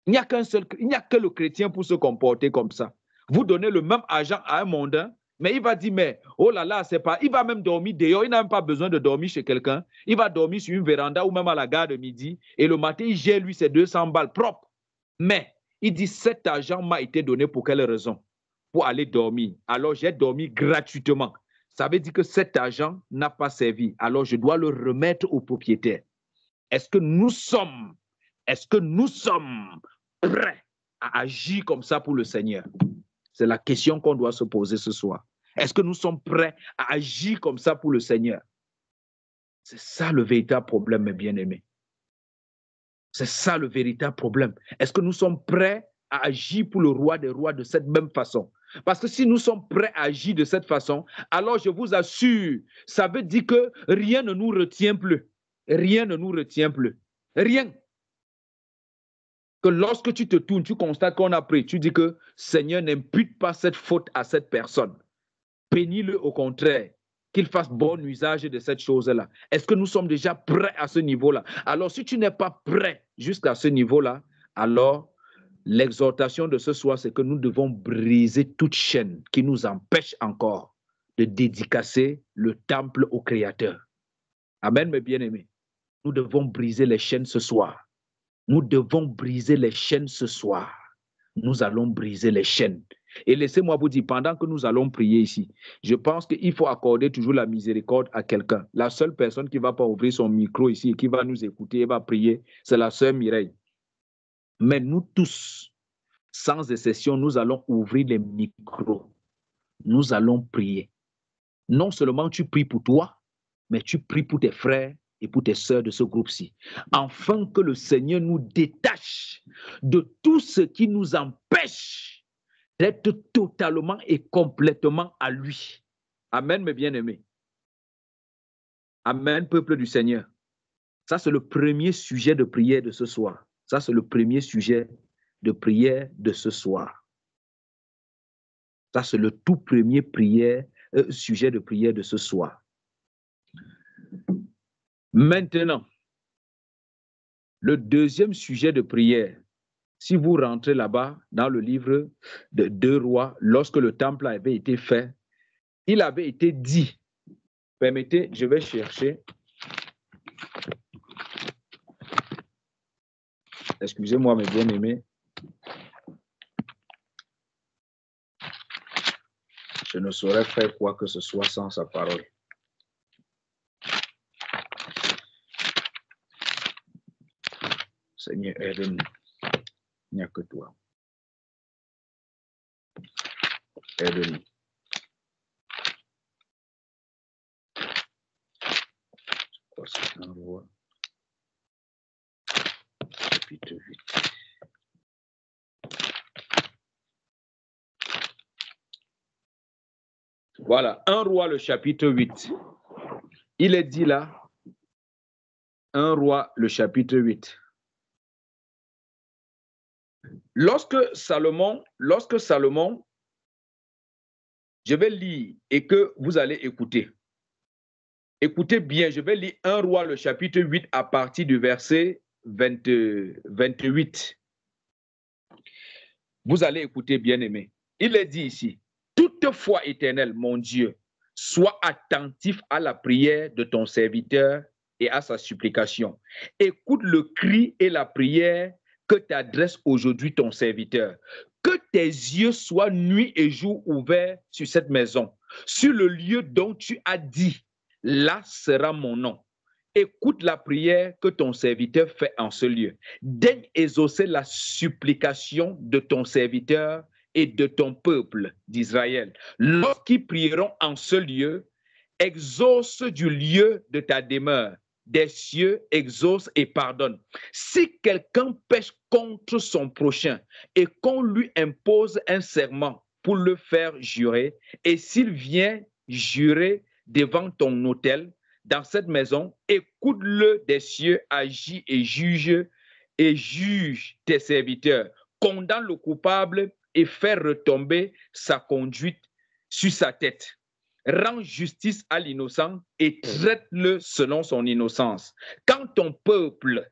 Il n'y a que le chrétien pour se comporter comme ça. Vous donnez le même argent à un mondain, mais il va dire, mais oh là là, c'est pas. Il va même dormir dehors, il n'a même pas besoin de dormir chez quelqu'un. Il va dormir sur une véranda ou même à la gare de midi, et le matin, il gère lui ses 200 balles propres. Mais il dit, cet argent m'a été donné pour quelle raison? Pour aller dormir. Alors j'ai dormi gratuitement. Ça veut dire que cet argent n'a pas servi. Alors je dois le remettre au propriétaire. Est-ce que nous sommes prêts à agir comme ça pour le Seigneur? C'est la question qu'on doit se poser ce soir. Est-ce que nous sommes prêts à agir comme ça pour le Seigneur? C'est ça le véritable problème, mes bien-aimés. C'est ça le véritable problème. Est-ce que nous sommes prêts à agir pour le roi des rois de cette même façon? Parce que si nous sommes prêts à agir de cette façon, alors je vous assure, ça veut dire que rien ne nous retient plus. Rien ne nous retient plus. Rien. Que lorsque tu te tournes, tu constates qu'on a pris, tu dis que Seigneur, n'impute pas cette faute à cette personne. Bénis-le au contraire, qu'il fasse bon usage de cette chose-là. Est-ce que nous sommes déjà prêts à ce niveau-là? Alors, si tu n'es pas prêt jusqu'à ce niveau-là, alors L'exhortation de ce soir, c'est que nous devons briser toute chaîne qui nous empêche encore de dédicacer le temple au Créateur. Amen, mes bien-aimés. Nous devons briser les chaînes ce soir. Nous devons briser les chaînes ce soir. Nous allons briser les chaînes. Et laissez-moi vous dire, pendant que nous allons prier ici, je pense qu'il faut accorder toujours la miséricorde à quelqu'un. La seule personne qui ne va pas ouvrir son micro ici et qui va nous écouter et va prier, c'est la sœur Mireille. Mais nous tous, sans exception, nous allons ouvrir les micros. Nous allons prier. Non seulement tu pries pour toi, mais tu pries pour tes frères et pour tes sœurs de ce groupe-ci, afin que le Seigneur nous détache de tout ce qui nous empêche d'être totalement et complètement à lui. Amen, mes bien-aimés. Amen, peuple du Seigneur. Ça, c'est le premier sujet de prière de ce soir. Ça, c'est le premier sujet de prière de ce soir. Ça, c'est le tout premier sujet de prière de ce soir. Maintenant, le deuxième sujet de prière, si vous rentrez là-bas dans le livre de 2 Rois, lorsque le temple avait été fait, il avait été dit, permettez, je vais chercher, excusez-moi mes bien-aimés, je ne saurais faire quoi que ce soit sans sa parole. Seigneur, aide-nous. Il n'y a que toi. Aide-nous. C'est un roi. Chapitre 8. Voilà, 1 Roi, le chapitre 8. Il est dit là, 1 Roi, le chapitre 8. Lorsque Salomon, je vais lire et que vous allez écouter. Écoutez bien, je vais lire 1 Roi, le chapitre 8 à partir du verset 28. Vous allez écouter, bien-aimés. Il est dit ici, toutefois, Éternel, mon Dieu, sois attentif à la prière de ton serviteur et à sa supplication. Écoute le cri et la prière que t'adresse aujourd'hui ton serviteur. Que tes yeux soient nuit et jour ouverts sur cette maison, sur le lieu dont tu as dit, là sera mon nom. Écoute la prière que ton serviteur fait en ce lieu. Daigne exaucer la supplication de ton serviteur et de ton peuple d'Israël. Lorsqu'ils prieront en ce lieu, exauce du lieu de ta demeure. Des cieux, exauce et pardonne. Si quelqu'un pêche contre son prochain et qu'on lui impose un serment pour le faire jurer, et s'il vient jurer devant ton autel, dans cette maison, écoute-le des cieux, agis et juge tes serviteurs. Condamne le coupable et fais retomber sa conduite sur sa tête. Rends justice à l'innocent et traite-le selon son innocence. Quand ton peuple,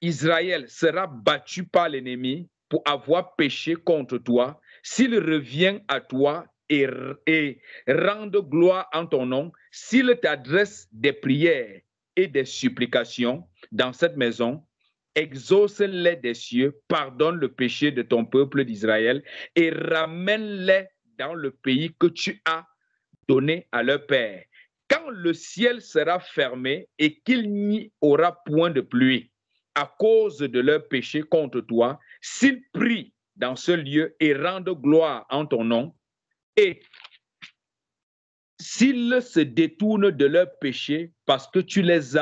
Israël, sera battu par l'ennemi pour avoir péché contre toi, s'il revient à toi et rende gloire en ton nom, s'il t'adresse des prières et des supplications dans cette maison, exauce-les des cieux, pardonne le péché de ton peuple d'Israël et ramène-les dans le pays que tu as donné à leur père. Quand le ciel sera fermé et qu'il n'y aura point de pluie à cause de leur péché contre toi, s'ils prient dans ce lieu et rendent gloire en ton nom, et s'ils se détournent de leurs péchés parce que tu les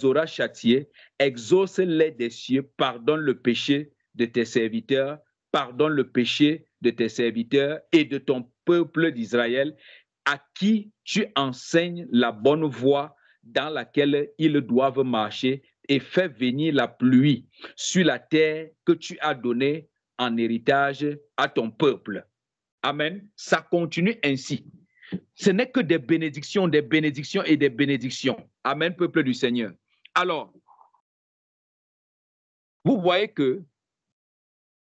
auras châtiés, exauce-les des cieux, pardonne le péché de tes serviteurs, pardonne le péché de tes serviteurs et de ton peuple d'Israël, à qui tu enseignes la bonne voie dans laquelle ils doivent marcher, et fais venir la pluie sur la terre que tu as donnée en héritage à ton peuple. Amen. Ça continue ainsi. Ce n'est que des bénédictions et des bénédictions. Amen, peuple du Seigneur. Alors, vous voyez que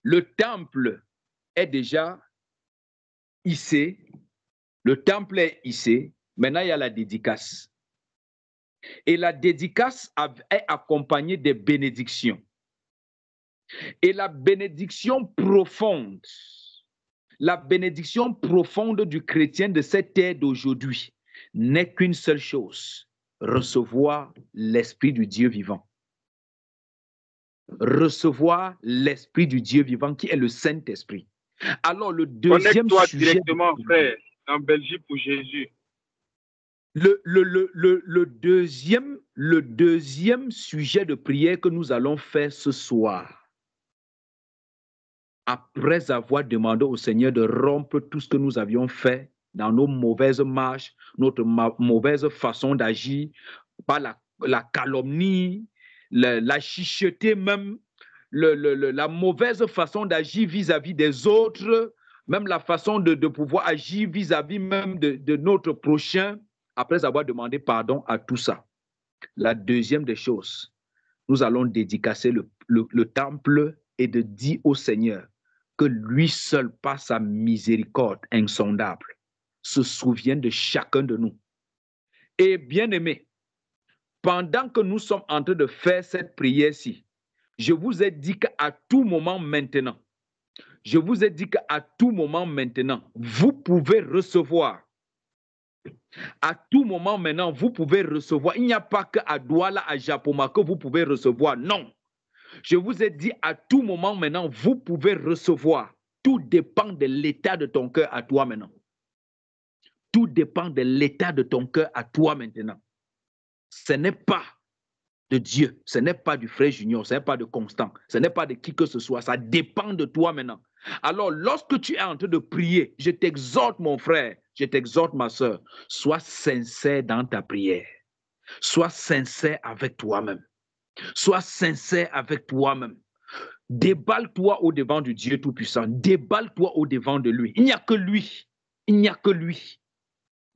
le temple est déjà hissé. Le temple est hissé. Maintenant, il y a la dédicace. Et la dédicace est accompagnée des bénédictions. Et la bénédiction profonde du chrétien de cette ère d'aujourd'hui n'est qu'une seule chose: recevoir l'Esprit du Dieu vivant. Recevoir l'Esprit du Dieu vivant qui est le Saint-Esprit. Alors, le deuxième sujet... directement, frère, en Belgique pour Jésus. Le deuxième sujet de prière que nous allons faire ce soir, après avoir demandé au Seigneur de rompre tout ce que nous avions fait dans nos mauvaises marches, notre mauvaise façon d'agir, par la calomnie, la chicheté même, la mauvaise façon d'agir vis-à-vis des autres, même la façon de pouvoir agir vis-à-vis même de notre prochain, après avoir demandé pardon à tout ça. La deuxième des choses, nous allons dédicacer le temple et de dire au Seigneur que lui seul, par sa miséricorde insondable, se souvient de chacun de nous. Et bien aimé, pendant que nous sommes en train de faire cette prière-ci, je vous ai dit qu'à tout moment maintenant, vous pouvez recevoir. À tout moment maintenant, vous pouvez recevoir. Il n'y a pas qu'à Douala, à Japoma que vous pouvez recevoir. Non. Je vous ai dit à tout moment maintenant, vous pouvez recevoir. Tout dépend de l'état de ton cœur à toi maintenant. Tout dépend de l'état de ton cœur à toi maintenant. Ce n'est pas de Dieu, ce n'est pas du frère Junior, ce n'est pas de Constant, ce n'est pas de qui que ce soit, ça dépend de toi maintenant. Alors, lorsque tu es en train de prier, je t'exhorte mon frère, je t'exhorte ma soeur, sois sincère dans ta prière. Sois sincère avec toi-même. Sois sincère avec toi-même. Déballe-toi au devant du Dieu Tout-Puissant. Déballe-toi au devant de lui. Il n'y a que lui. Il n'y a que lui.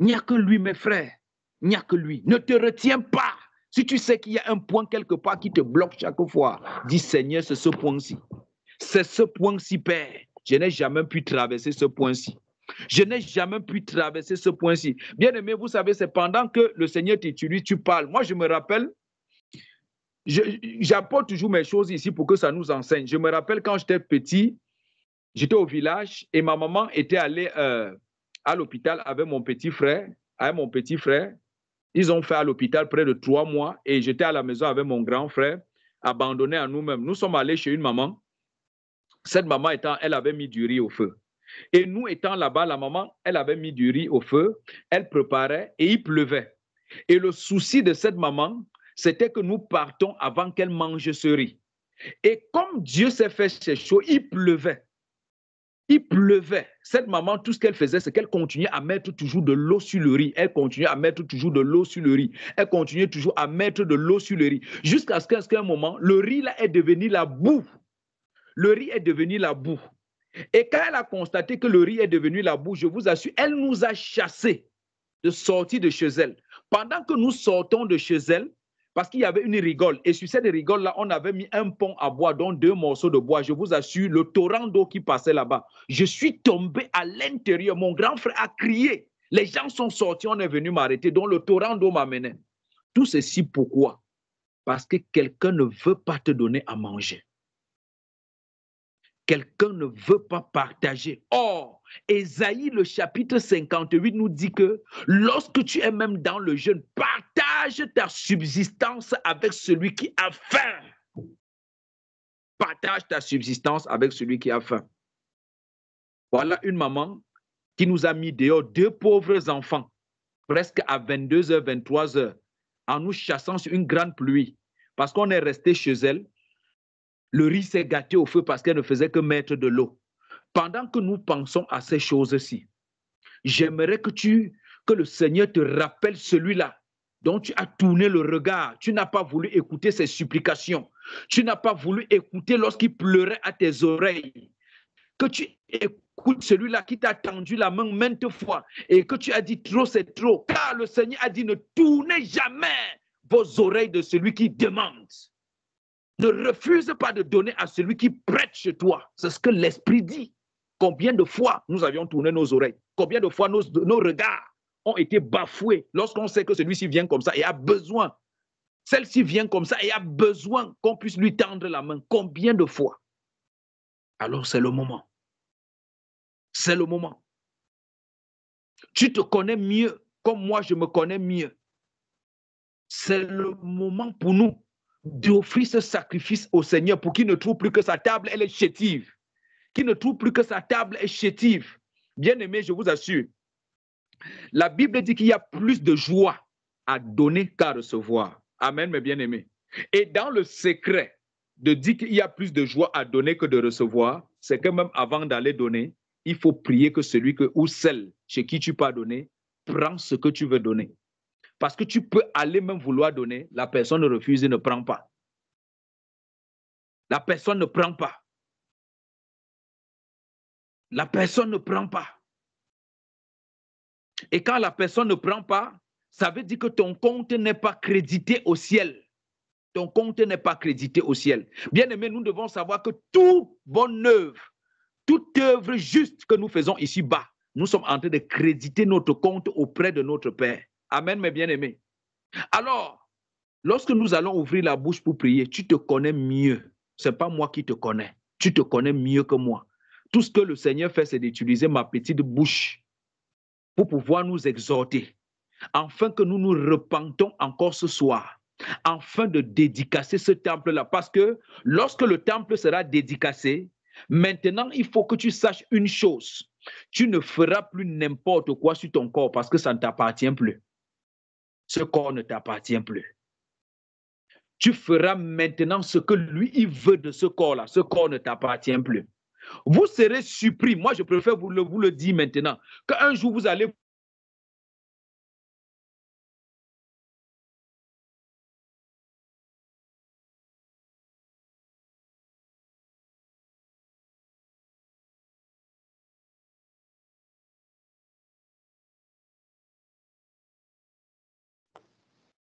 Il n'y a que lui, mes frères. Il n'y a que lui. Ne te retiens pas. Si tu sais qu'il y a un point quelque part qui te bloque chaque fois, dis Seigneur, c'est ce point-ci. C'est ce point-ci, Père. Je n'ai jamais pu traverser ce point-ci. Je n'ai jamais pu traverser ce point-ci. Bien aimé, vous savez, c'est pendant que le Seigneur t'utilise, tu parles. Moi, je me rappelle, j'apporte toujours mes choses ici pour que ça nous enseigne. Je me rappelle quand j'étais petit, j'étais au village et ma maman était allée à l'hôpital avec mon petit frère. Ils ont fait à l'hôpital près de 3 mois et j'étais à la maison avec mon grand frère, abandonné à nous-mêmes. Nous sommes allés chez une maman. Cette maman elle avait mis du riz au feu. Et nous étant là-bas, la maman, elle avait mis du riz au feu, elle préparait et il pleuvait. Et le souci de cette maman, c'était que nous partons avant qu'elle mange ce riz. Et comme Dieu s'est fait ces choses, il pleuvait. Il pleuvait. Cette maman, tout ce qu'elle faisait, c'est qu'elle continuait à mettre toujours de l'eau sur le riz. Elle continuait à mettre toujours de l'eau sur le riz. Elle continuait toujours à mettre de l'eau sur le riz. Jusqu'à ce qu'à un moment, le riz là est devenu la boue. Le riz est devenu la boue. Et quand elle a constaté que le riz est devenu la boue, je vous assure, elle nous a chassés de sortir de chez elle. Pendant que nous sortons de chez elle, parce qu'il y avait une rigole, et sur cette rigole-là, on avait mis un pont à bois, dont 2 morceaux de bois. Je vous assure, le torrent d'eau qui passait là-bas. Je suis tombé à l'intérieur. Mon grand frère a crié. Les gens sont sortis, on est venu m'arrêter, donc le torrent d'eau m'amenait. Tout ceci pourquoi? Parce que quelqu'un ne veut pas te donner à manger. Quelqu'un ne veut pas partager. Or, Ésaïe, le chapitre 58 nous dit que lorsque tu es même dans le jeûne, partage ta subsistance avec celui qui a faim. Partage ta subsistance avec celui qui a faim. Voilà une maman qui nous a mis dehors 2 pauvres enfants, presque à 22h, 23h, en nous chassant sur une grande pluie, parce qu'on est resté chez elle. Le riz s'est gâté au feu parce qu'elle ne faisait que mettre de l'eau. Pendant que nous pensons à ces choses-ci, j'aimerais que le Seigneur te rappelle celui-là dont tu as tourné le regard. Tu n'as pas voulu écouter ses supplications. Tu n'as pas voulu écouter lorsqu'il pleurait à tes oreilles. Que tu écoutes celui-là qui t'a tendu la main maintes fois et que tu as dit trop, c'est trop. Car le Seigneur a dit ne tournez jamais vos oreilles de celui qui demande. Ne refuse pas de donner à celui qui prête chez toi. C'est ce que l'Esprit dit. Combien de fois nous avions tourné nos oreilles? Combien de fois nos regards ont été bafoués lorsqu'on sait que celui-ci vient comme ça et a besoin. Celle-ci vient comme ça et a besoin qu'on puisse lui tendre la main. Combien de fois? Alors c'est le moment. C'est le moment. Tu te connais mieux comme moi je me connais mieux. C'est le moment pour nous d'offrir ce sacrifice au Seigneur pour qu'il ne trouve plus que sa table, elle est chétive. Qu'il ne trouve plus que sa table est chétive. Bien-aimé, je vous assure, la Bible dit qu'il y a plus de joie à donner qu'à recevoir. Amen, mes bien-aimés. Et dans le secret de dire qu'il y a plus de joie à donner que de recevoir, c'est que même avant d'aller donner, il faut prier que celui ou celle chez qui tu peux donner prend ce que tu veux donner. Parce que tu peux aller même vouloir donner, la personne refuse et ne prend pas. La personne ne prend pas. La personne ne prend pas. Et quand la personne ne prend pas, ça veut dire que ton compte n'est pas crédité au ciel. Ton compte n'est pas crédité au ciel. Bien aimé, nous devons savoir que toute bonne œuvre, toute œuvre juste que nous faisons ici-bas, nous sommes en train de créditer notre compte auprès de notre Père. Amen, mes bien-aimés. Alors, lorsque nous allons ouvrir la bouche pour prier, tu te connais mieux. Ce n'est pas moi qui te connais. Tu te connais mieux que moi. Tout ce que le Seigneur fait, c'est d'utiliser ma petite bouche pour pouvoir nous exhorter, afin que nous nous repentons encore ce soir, afin de dédicacer ce temple-là. Parce que lorsque le temple sera dédicacé, maintenant, il faut que tu saches une chose. Tu ne feras plus n'importe quoi sur ton corps parce que ça ne t'appartient plus. Ce corps ne t'appartient plus. Tu feras maintenant ce que lui, il veut de ce corps-là. Ce corps ne t'appartient plus. Vous serez surpris. Moi, je préfère vous le dire maintenant. Qu'un jour, vous allez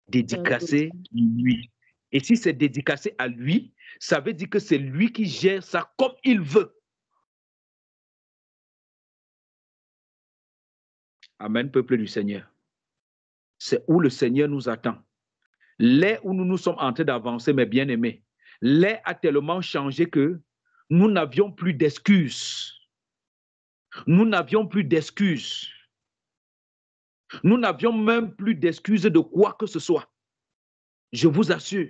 dédicacé lui. Et si c'est dédicacé à lui, ça veut dire que c'est lui qui gère ça comme il veut. Amen, peuple du Seigneur. C'est où le Seigneur nous attend. L'air où nous sommes en train d'avancer, mes bien-aimés, l'air a tellement changé que nous n'avions plus d'excuses. Nous n'avions plus d'excuses. Nous n'avions même plus d'excuses de quoi que ce soit. Je vous assure.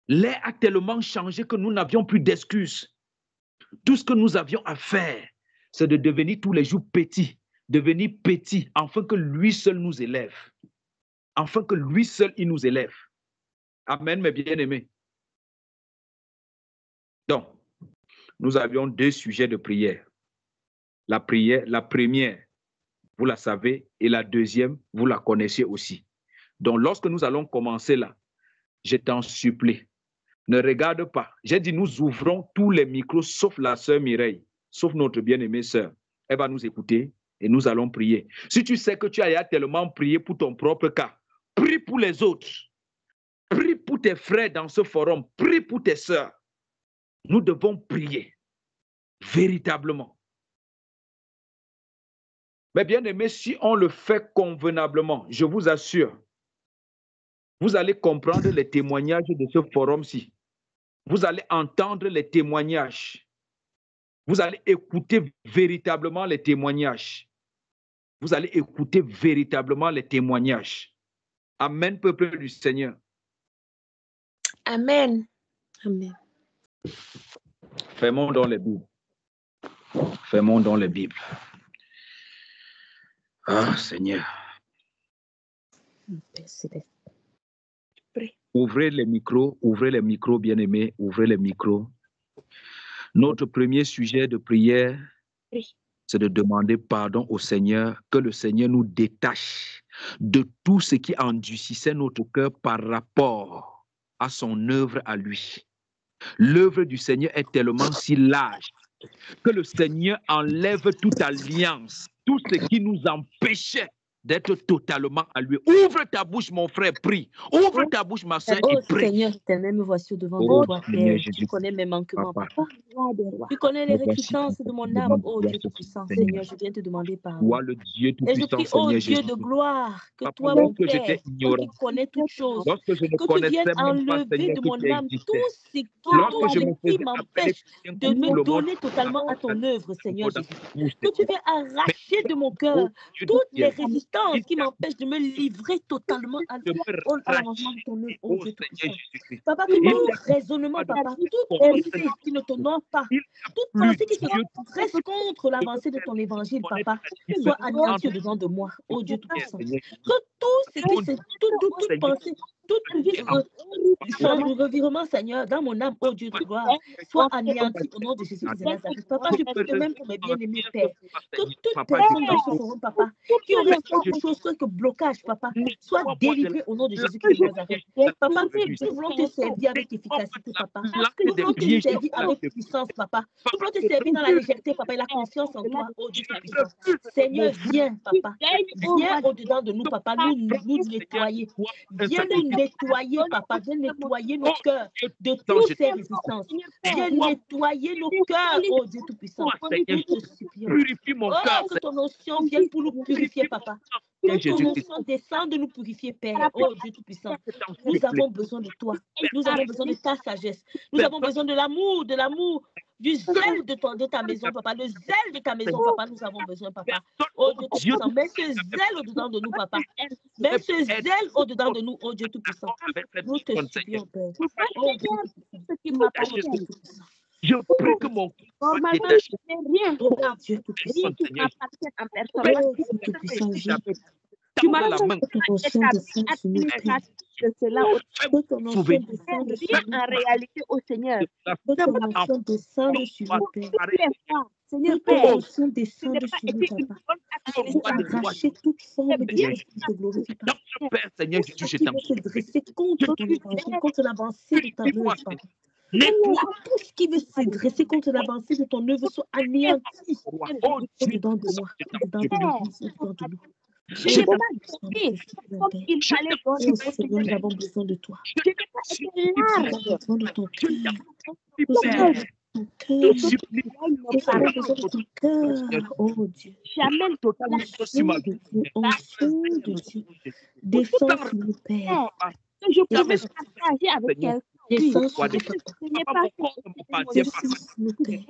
L'air a tellement changé que nous n'avions plus d'excuses. Tout ce que nous avions à faire, c'est de devenir tous les jours petits, devenir petits, afin que lui seul nous élève. Afin que lui seul, il nous élève. Amen, mes bien-aimés. Donc, nous avions deux sujets de prière. La première, vous la savez, et la deuxième, vous la connaissez aussi. Donc, lorsque nous allons commencer là, je t'en supplie, ne regarde pas. J'ai dit, nous ouvrons tous les micros, sauf la sœur Mireille, sauf notre bien-aimée sœur. Elle va nous écouter et nous allons prier. Si tu sais que tu as tellement prié pour ton propre cas, prie pour les autres. Prie pour tes frères dans ce forum. Prie pour tes sœurs. Nous devons prier véritablement. Mais bien aimé, si on le fait convenablement, je vous assure, vous allez comprendre les témoignages de ce forum-ci. Vous allez entendre les témoignages. Vous allez écouter véritablement les témoignages. Vous allez écouter véritablement les témoignages. Amen, peuple du Seigneur. Amen. Amen. Fermons dans les Bibles. Fermons dans les Bibles. Ah, Seigneur. Ouvrez les micros, bien-aimés, ouvrez les micros. Notre premier sujet de prière, c'est de demander pardon au Seigneur, que le Seigneur nous détache de tout ce qui endurcissait notre cœur par rapport à son œuvre à lui. L'œuvre du Seigneur est tellement si large que le Seigneur enlève toute alliance, tout ce qui nous empêchait d'être totalement à lui. Ouvre ta bouche, mon frère, prie. Ouvre ta bouche, ma soeur, Oh et prie. Seigneur éternel, me voici devant Oh, toi, Seigneur Père. Jésus. Tu connais mes manquements, Papa. papa. Tu connais les réticences de mon âme, oh Dieu Tout-Puissant. Seigneur, je viens te demander pardon. Toi, le Dieu Et je Tout-Puissant, prie, oh Seigneur Dieu Jésus. de gloire, que Papa, toi, mon lorsque Père, j'étais toi ignorant, qui connais toutes choses, lorsque je ne que tu viennes connaissais même pas, enlever Seigneur, de que mon tu âme existais. tout Lorsque je ce me qui faisais appeler m'empêche chrétien de comme tout me le monde, donner totalement à ton œuvre, Seigneur Jésus. Que tu viennes Mais arracher de mon cœur oh Dieu de toutes les ciel, résistances il qui t'a m'empêchent de me livrer totalement à de me l'avancement de ton œuvre, oh oh Dieu Seigneur Tout-Puissant. Jésus-Christ. Papa, que Il tout t'a raisonnement, pas de papa, toute force, pensée qui ne t'honore pas, il toute t'a pensée qui se Dieu dresse contre l'avancée de ton évangile, connaître papa, la soit différence anéanti entre au-dedans de moi, oh Dieu Tout-Puissant. Seigneur Que tout ce qui Jésus. se, toute pensée, toute revirement, Seigneur, dans mon âme, oh Dieu de gloire, soit anéanti au nom de Jésus-Christ de Nazareth. Papa, je prie de même pour mes bien-aimés Père, que toute personne dans ce forum, papa, qui aurait quelque chose, quelque blocage, papa, soit délivré au nom de Jésus-Christ de Nazareth. Papa, nous voulons te servir avec efficacité, papa. Nous voulons te servir avec puissance, papa. Nous voulons te servir dans la légèreté, papa, et la confiance en toi, oh Dieu Tout-Puissant. Seigneur, viens, papa. Viens au-dedans de nous, papa, nous nettoyer. Viens nous nettoyer, papa. Viens nettoyer nos cœurs de toutes ces résistances. Viens nettoyer nos cœurs, oh Dieu Tout-Puissant. Nous te supplions. Purifie mon cœur, Oh, que ton onction vienne pour nous purifier, papa. Que ton onction descende de nous purifier, Père. Oh Dieu Tout-Puissant. Nous avons besoin de toi. Nous avons besoin de ta sagesse. Nous avons besoin de l'amour, du zèle de ta maison, papa. Le zèle de ta maison, papa. Nous avons besoin, papa. Oh Dieu Tout-Puissant. Mets ce zèle au-dedans de nous, papa. Mets ce zèle au-dedans de nous, oh Dieu Tout-Puissant. Nous te supplions, Père. Oh Dieu Tout-Puissant. Je prie que mon cœur soit détaché. Oh Dieu Tout-Puissant. Oh Dieu Tout-Puissant, viens. Tu m'as la main. Que ton onction descende sur nous, Père. Que ton onction descende sur nous, en réalité au Seigneur. que ton onction descende sur nous, Père. Seigneur Que ton Père, onction descende sur nous, papa. Pour arracher toute forme de choses qui te glorifie pas. Père, Seigneur Jésus, je Qui t'en veut se dresser contre ton évangile, contre l'avancée de ta œuvre, papa. Tout ce qui veut se dresser contre l'avancée de ton œuvre soit anéanti au-dedans de moi, au-dedans de l'Église, au-dedans de nous. je n'ai pas été comme il fallait Oh donner. Seigneur, nous avons besoin de toi. Je n'ai pas été Nous large. avons besoin de ton cœur. Nous avons besoin de ton cœur. Nous avons besoin de ton cœur. Oh Dieu. J'amène totalement Onction de Dieu. Onction de Dieu. Descends sur nous, Père. que je pouvais partager avec quelqu'un. Descends sur nous, papa. Ce n'est pas Descends sur nous, Père.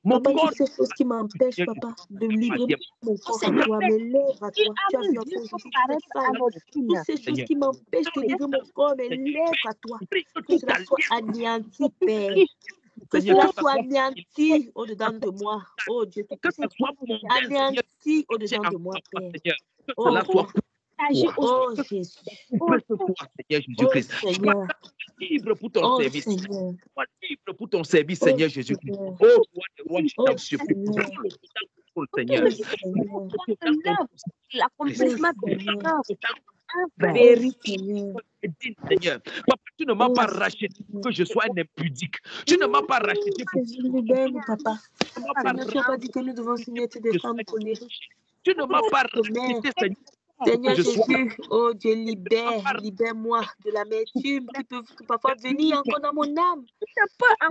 Papa, toutes ces choses qui m'empêchent, papa, de livrer mon corps à toi, mes lèvres à toi. Tu as vu en fait, je suis très sale. Toutes ces choses qui m'empêchent de livrer mon corps, mes lèvres à toi. Que cela soit anéanti, Père. Que cela soit anéanti au-dedans de moi. Oh Dieu, Que ce soit mon anéanti au-dedans de moi, Père. Oh, cela soit Oh Jésus. pour toi, Seigneur Oh Jésus-Christ. Seigneur. Libre pour ton Oh service. Seigneur. Sois libre pour ton service, Seigneur Jésus-Christ. Seigneur. Oh, roi des rois, je Oh t'en supplie. Seigneur. Pour le Seigneur. Seigneur. l'accomplissement Seigneur. vérité. Seigneur. Seigneur, papa, tu ne m'as Oh, pas racheté pour que je sois un impudique. Tu ne m'as pas racheté pour Jésus, libère-nous, papa. tu ne m'as pas Seigneur, tu n'as pas dit que nous devons signer des femmes colériques. Tu ne m'as pas racheté, Seigneur. Seigneur Je sois- Jésus, oh Dieu, libère-moi de l'amertume qui peut parfois venir encore dans mon âme.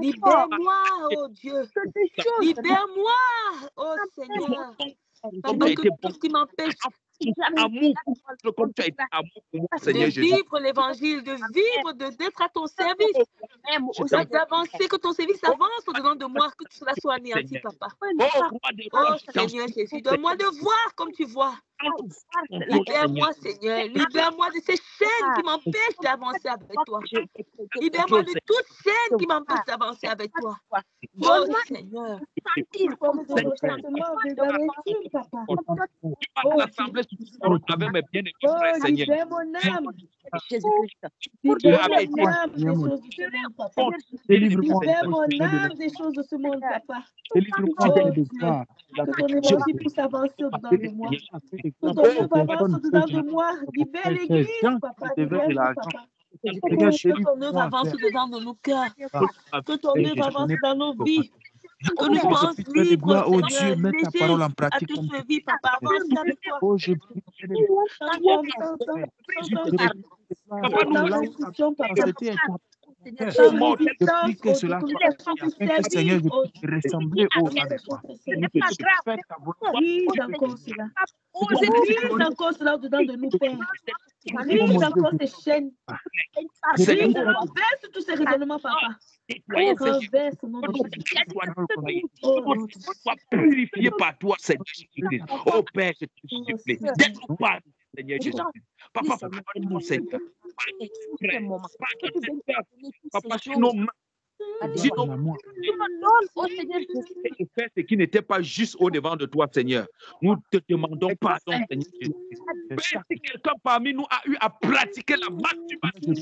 Libère-moi, oh Dieu. Libère-moi, oh Seigneur. Papa, que tout ce qui m'empêche Amour, comme tu as été amour pour moi, Seigneur de Jésus. vivre l'évangile, de vivre, d'être à ton service, d'avancer, que ton service avance au-dedans de moi, que cela soit anéanti, papa. Oh, roi des Oh rois, je t'en Seigneur Jésus, donne-moi de voir comme tu vois. supplie. Libère-moi, Seigneur. Libère-moi de ces chaînes qui m'empêchent d'avancer avec toi. Libère-moi de toutes chaînes qui m'empêchent d'avancer avec toi. Oh Seigneur. L'assemblée avec mes bien-aimés frères, Seigneur. Libère mon âme. Jésus-Christ. Libère mon âme des choses de ce monde, papa. Libère mon âme des choses de ce monde, papa. Que ton évangile puisse avancer au-dedans de moi. Que ton œuvre avance au-dedans de moi. Libère l'église, papa. Libère-nous, papa. Que ton œuvre avance au-dedans de nos cœurs. Que ton œuvre avance dans nos vies. Que nous soyons libres, Seigneur, légers à te suivre, papa. Avance avec toi. Oh, je prie Que cela soit Seigneur, je peux ressembler à toi. Brise encore cela. Brise encore cela au-dedans de nous, Père. Brise encore ces chaînes. Brise, renverse tous ces raisonnements, Papa. Renverse au nom de Jésus. Sois purifié par toi, Seigneur Jésus-Christ. Oh Père, je te supplie. Donne-nous pardon, Seigneur Jésus-Christ. Papa, pardonne-nous, Seigneur. Papa, sur nos mains. Et faire ce qui n'était pas juste au devant de toi, Seigneur. Nous te demandons pardon, Seigneur Jésus. Père, si quelqu'un parmi nous a eu à pratiquer la masturbation,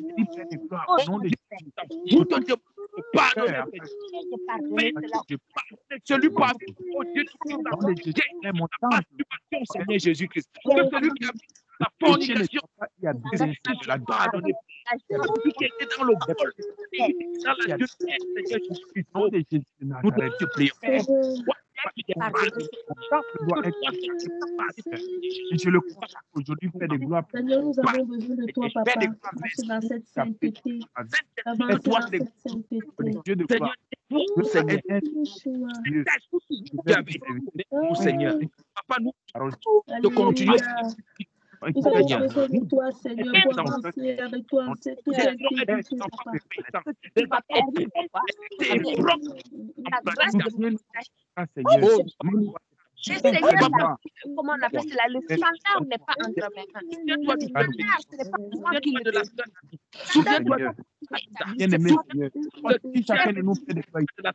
nous te demandons pardon, celui parmi nous, oh Dieu, qui a pratiqué la masturbation, Seigneur Jésus-Christ. Celui qui a la fornication, la pardonner. Celui qui était dans le vol, dans la jeunesse, Seigneur Jésus-Christ. Nous te supplions. Je le crois aujourd'hui, Père de gloire. Seigneur, nous avons besoin de toi, Papa. Marche dans cette sainteté. Avance dans cette sainteté. Dieu de gloire. Seigneur. Papa, nous te continuons. Nous avons besoin de toi, Seigneur, pour avancer avec toi en cette sainteté, Seigneur, comment on appelle cela? Le standard n'est pas entre mes mains. Le standard, ce n'est pas moi qui le donne. Souviens-toi, bien-aimé, si chacun de nous fait des failles, C'est toi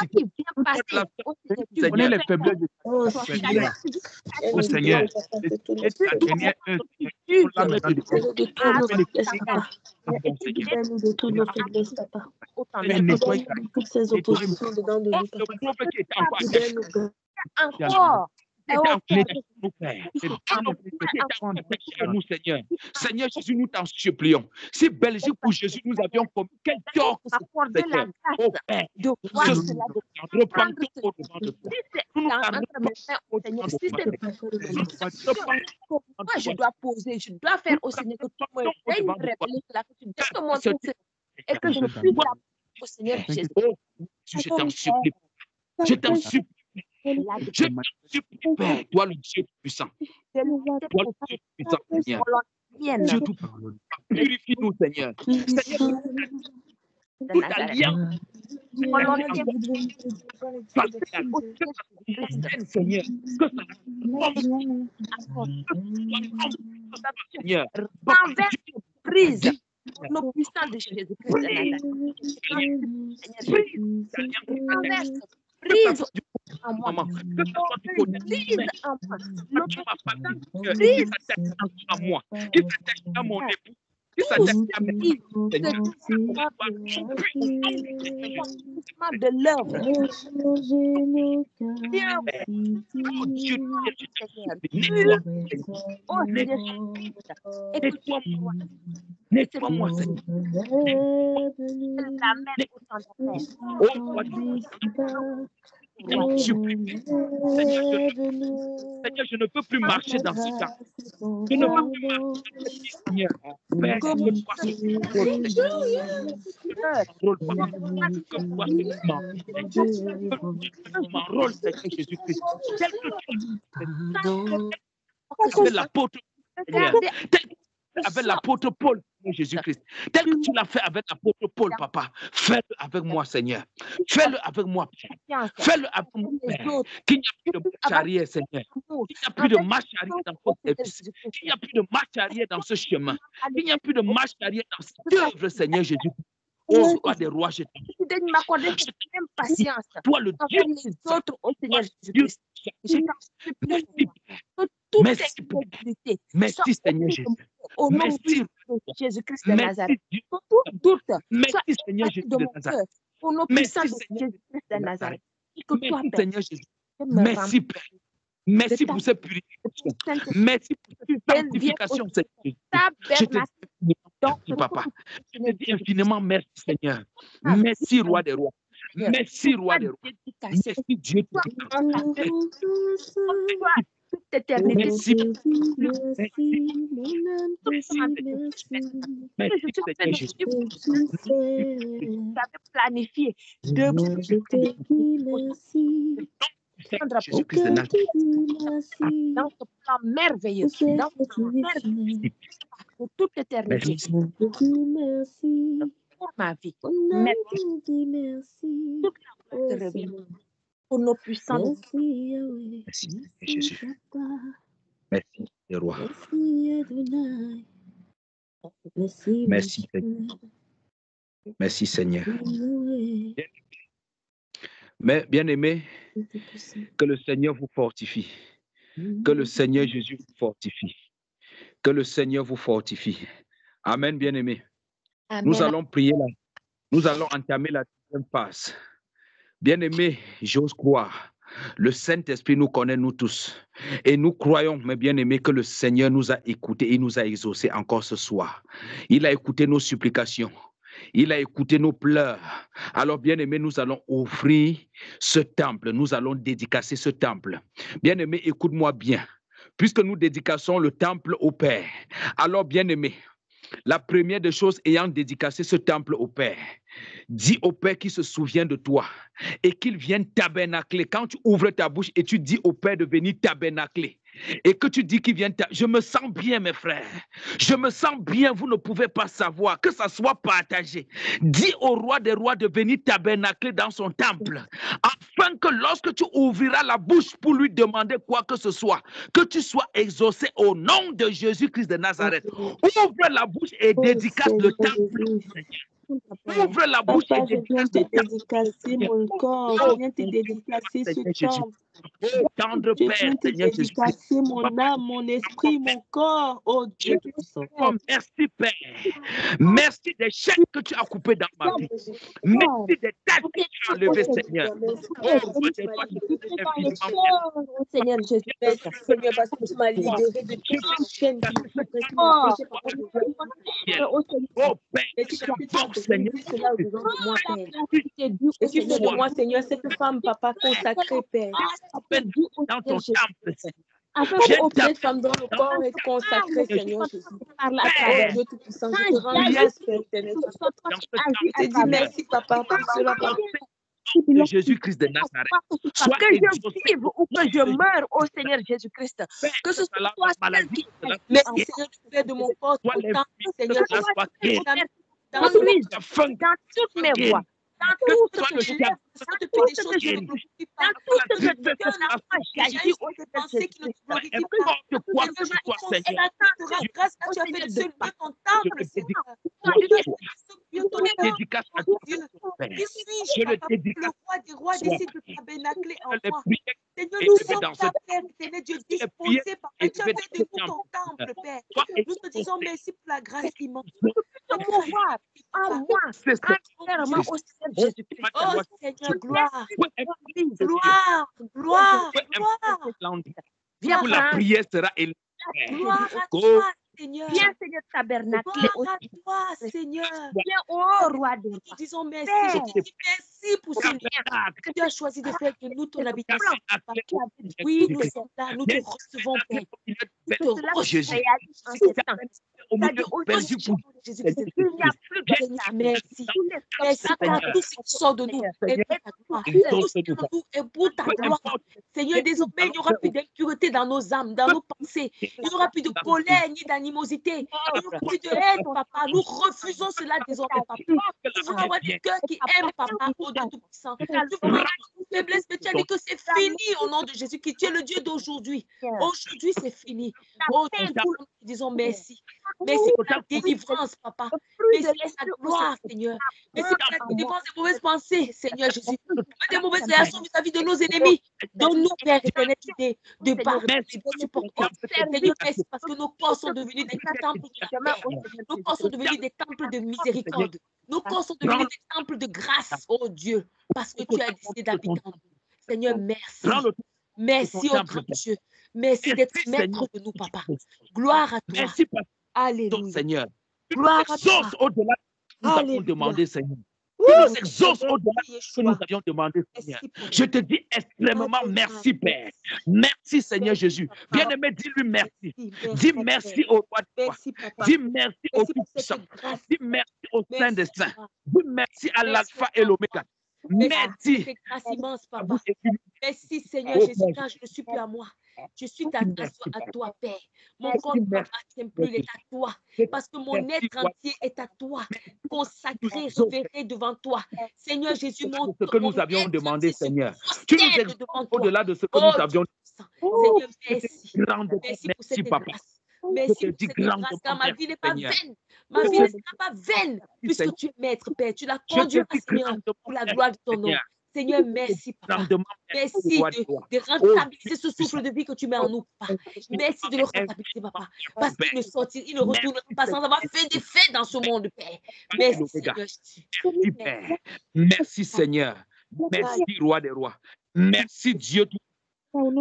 qui viens passer. tu connais les faiblesses de Oh, Seigneur. Oh Seigneur, et la dernière heure, libère-nous de toutes nos faiblesses, Papa. nettoie Toutes ces oppositions dedans de nous, Papa. Libère-nous. Encore. nous, Seigneur. Seigneur Jésus, nous t'en supplions. Si Belgique pour Jésus, nous avions comme quel tort que Accorder la Seigneur. Oh Père, de voir cela, de repentons au devant de toi. entre mes mains au Seigneur. Si c'est moi, je dois poser, je dois faire au Seigneur que tu me révèles cela, que tu donnes mon Dieu et que je puisse la au Seigneur Jésus. Je t'en supplie. Je t'en supplie. Je t'en supplie, Père, toi le Dieu puissant. Toi le Dieu puissant, Seigneur. Dieu tout purifie-nous, Seigneur. Seigneur, toute alliance. Seigneur, Seigneur, Prise nos puissants de Jésus-Christ de Nazareth. Prise en moi. Prise en moi. Prise à moi. Qui s'attache à mon époux. Qui s'attache à mes de l'œuvre. Nettoie-moi, Seigneur. Seigneur, je ne peux plus marcher dans ce temps. Je ne peux plus marcher, Seigneur. Père, mon rôle, Seigneur Jésus-Christ. L'apôtre, avec l'apôtre Paul, Jésus-Christ. Tel que tu l'as fait avec l'apôtre Paul, Papa, fais-le avec moi, Seigneur. Fais-le avec moi, Père. Fais-le avec moi, Père. Qu'il n'y a plus de marche arrière, Seigneur. Qu'il n'y a plus de marche arrière dans votre service. Qu'il n'y a plus de marche arrière dans ce chemin. Qu'il n'y a plus de marche arrière dans cette œuvre, Seigneur Jésus. Oh, roi des rois, je t'en de m'accorder cette même patience. Toi, le Dieu les autres au Seigneur Jésus-Christ. Je t'en supplie. Merci, Seigneur Jésus. Au nom de Jésus-Christ de Nazareth. Tout doute, merci, Seigneur Jésus de Nazareth. Au nom puissant de Jésus-Christ de Nazareth. Merci, Seigneur Jésus. Merci, Père. Merci pour cette purification. Merci pour cette sanctification, Seigneur. Je te dis, Papa. Je te dis infiniment merci, Seigneur. Merci, Roi des rois. Merci, Roi des rois. Merci, Dieu. toute éternité. Merci. Merci, mon âme te dit merci. Tu avais planifié de Je te dis merci. Jésus-Christ de Nazareth. dans ce plan merveilleux, dans ce plan merveilleux, pour toute éternité. Merci. Je te dis merci. Pour ma vie, Mon âme merci. te dit merci. Toute la gloire te revient. Pour nos puissants. Merci, Yahweh. Merci, Merci, Jésus. Papa. Merci, le roi. Merci, Adonai. Merci, Merci, Seigneur. Merci, Seigneur. Yahweh. Mais bien aimé, que le Seigneur vous fortifie. Que le Seigneur Jésus vous fortifie. Que le Seigneur vous fortifie. Amen, bien aimé. Amen. Nous allons prier là. Nous allons entamer la deuxième phase. Bien aimé, j'ose croire. Le Saint-Esprit nous connaît, nous tous. Et nous croyons, mes bien-aimés, que le Seigneur nous a écoutés et nous a exaucés encore ce soir. Il a écouté nos supplications. Il a écouté nos pleurs. Alors, bien-aimés, nous allons offrir ce temple. Nous allons dédicacer ce temple. Bien-aimés, écoute-moi bien. Puisque nous dédicassons le temple au Père. Alors, bien-aimés, la première des choses ayant dédicacé ce temple au Père, dis au Père qui se souvient de toi et qu'il vienne tabernacler. Quand tu ouvres ta bouche et tu dis au Père de venir tabernacler et que tu dis qu'il vienne, je me sens bien mes frères, je me sens bien, vous ne pouvez pas savoir, que ça soit partagé. Dis au roi des rois de venir tabernacler dans son temple afin que lorsque tu ouvriras la bouche pour lui demander quoi que ce soit, que tu sois exaucé au nom de Jésus-Christ de Nazareth. Ouvre la bouche et dédicace le temple. Ouvre la bouche Papa, et je viens te dédicacer mon corps, je viens te dédicacer ce temple. tendre Je Père, viens te Seigneur Jésus. dédicacer mon âme, mon esprit, mon corps, oh Dieu puissant. Oh, merci Père. Merci des chèques que tu as coupés dans ma vie. Merci des têtes que tu as enlevées, Seigneur. Oh, Seigneur Jésus. Merci Seigneur parce que tu m'as libéré de toute cette chaîne qui m'empêchait Oh Père, Seigneur. Excuse de moi, Seigneur, cette femme, papa, consacrée, Père. Dans ton temple, Cette femme dont le corps est consacré, Seigneur Jésus. Oh Dieu Tout-Puissant, je te rends grâce, Père éternel. Je te dis merci, papa, pour cela, papa. De Jésus-Christ de Nazareth. Soit que je vive ou que je meure au Seigneur Jésus-Christ. Que ce soit toi, maladie, merci Seigneur, tu fais de mon corps ton temple, Seigneur Jésus. Dans toutes mes voies, dans tout ce que je fais, dans tout ce que je glorifie pas, dans tout ce que je fais, j'agis au pensées qui ne te glorifient pas. Et la grâce que tu as fait de seul Dieu ton temple, Seigneur. Qui suis-je, papa, le roi des rois décide de tabernacler en moi. Seigneur, nous sommes ta Père, éternel Dieu, disposés par tu as fait de nous ton temple, Père. Nous te disons merci pour la grâce immense. pouvoir en moi, entièrement au Seigneur Jésus-Christ. Oh Seigneur, gloire, gloire, gloire, gloire. Viens pour la prière sera élevée. Gloire à toi, Seigneur. Viens, Seigneur, tabernacler Gloire à toi, Seigneur. Viens, oh roi de Nous te disons merci. Père. Je te dis merci pour ce lien que tu as choisi de faire de nous ton habitation. Oui, nous sommes là. Nous te recevons, Père. Nous te recevons. Merci. Merci car tout ce qui sort de nous est pour ta gloire. Tout ce qui sort de nous est pour ta gloire. Seigneur, désormais, il n'y aura plus d'impureté dans nos âmes, dans nos pensées. Il n'y aura plus de colère ni d'animosité. Il n'y aura plus de haine, papa. Nous refusons cela désormais, papa. Nous voulons avoir des cœurs qui aiment, papa, au Dieu Tout-Puissant. Nous voulons avoir une faiblesse, mais tu as dit que c'est fini au nom de Jésus, qui tu es le Dieu d'aujourd'hui. Aujourd'hui, c'est fini. Oh, nous disons merci. Merci pour ta délivrance, papa. Merci pour ta gloire, Seigneur. Merci pour ta délivrance des mauvaises pensées, Seigneur Jésus. Des mauvaises réactions vis-à-vis de nos ennemis. Donne-nous, Père éternel, de pardonner, de supporter. Seigneur, merci parce que nos corps sont devenus des temples de nos corps sont devenus des temples de miséricorde. Nos corps sont devenus des temples de grâce, oh Dieu, parce que tu as décidé d'habiter en nous. Seigneur, merci. Merci, oh grand Dieu. Merci d'être maître de nous, papa. Gloire à toi. Merci, Alléluia. Seigneur. Gloire à toi. Au-delà, nous avons demandé, Seigneur. Tu nous exauces au-delà de ce que nous avions demandé, Seigneur. Je te dis extrêmement merci, Père. Merci, Seigneur Jésus. Bien-aimé, dis-lui merci. Dis merci au roi de roi. Dis merci au Tout-Puissant. Dis merci au Saint des Saints. Dis merci à l'Alpha et l'Oméga. Merci. Papa. Merci, Seigneur Jésus, car je ne suis plus à moi. Je suis à toi, Père. Mon corps ne m'appartient plus, il est à toi. Parce que mon être entier est à toi. Consacré, révéré devant toi. Seigneur Jésus, mon ce que nous avions demandé, Seigneur. Tu nous exauces au-delà de ce que nous avions demandé. Seigneur, merci. Merci pour cette Papa. grâce. Merci pour cette grâce, car ma vie n'est pas vaine. Ma vie ne sera pas vaine, puisque tu es maître, Père. Tu l'as conduit, Seigneur, pour la gloire de ton nom. Seigneur, merci, Papa. Merci de rentabiliser ce souffle de vie que tu mets en nous, Papa. Merci de le rentabiliser, Papa. Parce qu'il ne sortira, il ne retournera pas sans avoir fait des faits dans ce monde, Père. Merci, Seigneur. Merci, Père. Merci, Seigneur. Merci, Roi des Rois. Merci, Dieu tout.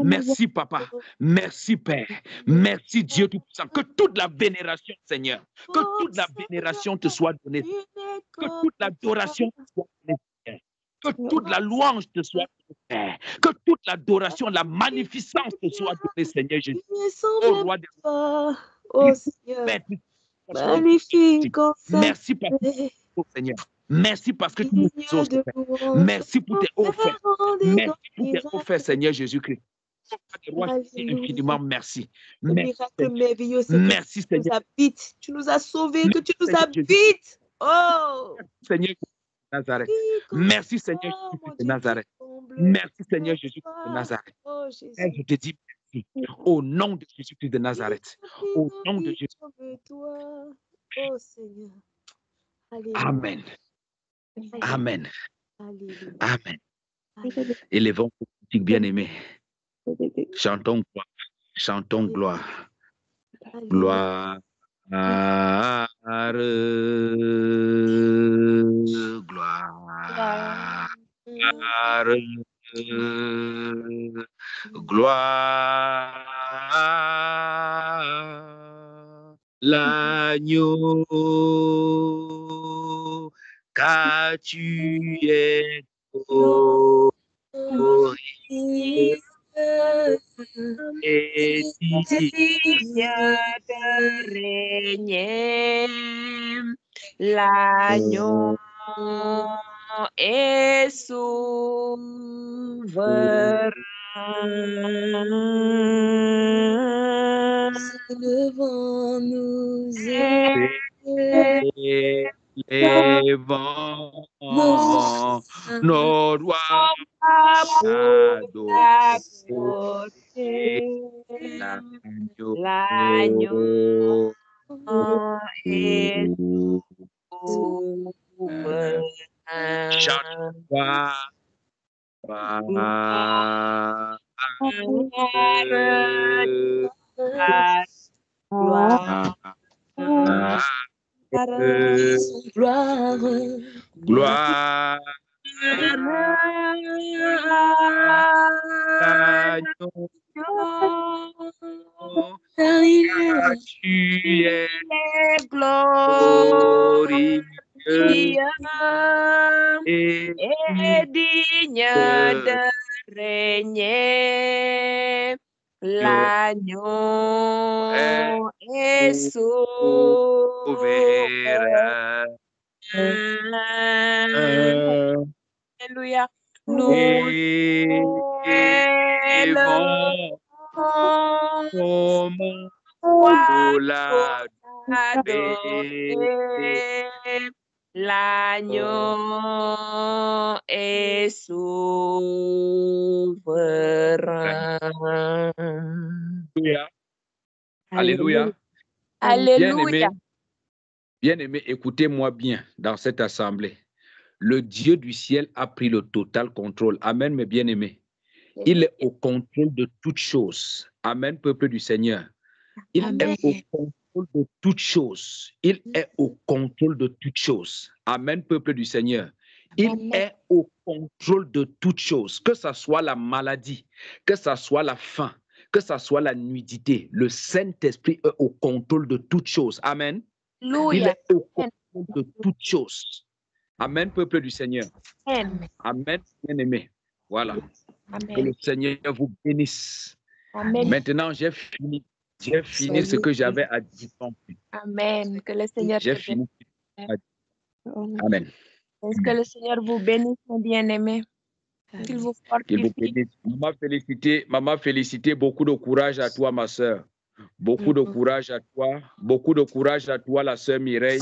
Merci, Papa. Merci, Père. Merci, Dieu Tout-Puissant. Que toute la vénération, Seigneur, que toute la vénération te soit donnée. Que toute l'adoration te soit donnée, Seigneur. Que toute la louange te soit donnée. Que toute l'adoration, la magnificence te soit donnée, Seigneur Jésus. Ô Roi des Rois. Oh, Seigneur. Magnifique. Merci, Papa, Seigneur. Merci parce que tu nous exauces. Merci pour tes offres. Merci pour tes offres, Seigneur Jésus-Christ. Infiniment merci. Miracle merveilleux, merci, Seigneur. Tu nous as sauvés, que tu nous habites. Oh, Seigneur Nazareth. Merci, Seigneur Jésus de Nazareth. Merci, Seigneur Jésus de Nazareth. Je te dis merci. Au nom de Jésus-Christ de Nazareth. Au nom de Jésus. Oh, Seigneur. Amen. Amen. Alléluia. Amen. Élevons le public bien-aimé. Chantons gloire. Chantons gloire. Gloire. Gloire. Gloire. L'agneau, car tu es glorieux et digne de régner. L'agneau est souverain. Devant nous élevons nos doigts l'agneau est souverain. Gloire. Tu es glorieux et digne de régner. L'agneau est souverain. Alléluia. Nous élevons l'agneau est souverain. Alléluia. Alléluia. Bien-aimé, écoutez-moi bien dans cette assemblée. Le Dieu du ciel a pris le total contrôle. Amen, mes bien-aimés. Il est au contrôle de toutes choses. Amen, peuple du Seigneur. Il est au contrôle de toutes choses. Il est au contrôle de toutes choses. Amen, peuple du Seigneur. Il est au contrôle de toutes choses. Que ce soit la maladie, que ce soit la faim, que ce soit la nudité. Le Saint-Esprit est au contrôle de toutes choses. Amen. Il est au contrôle de toutes choses. Amen, peuple du Seigneur. Amen. Amen, bien-aimé. Voilà. Que Amen. le Seigneur vous bénisse. Amen. Maintenant, j'ai fini. J'ai fini ce que j'avais à dire. Amen. Que le Seigneur J'ai te fini. bénisse. Amen. Est-ce que le Seigneur vous bénisse, mon bien-aimé? Qu'il vous Qu'il vous fortifie. bénisse. Maman, félicité. Beaucoup de courage à toi, ma soeur. Beaucoup de courage à toi. Beaucoup de courage à toi, la sœur Mireille.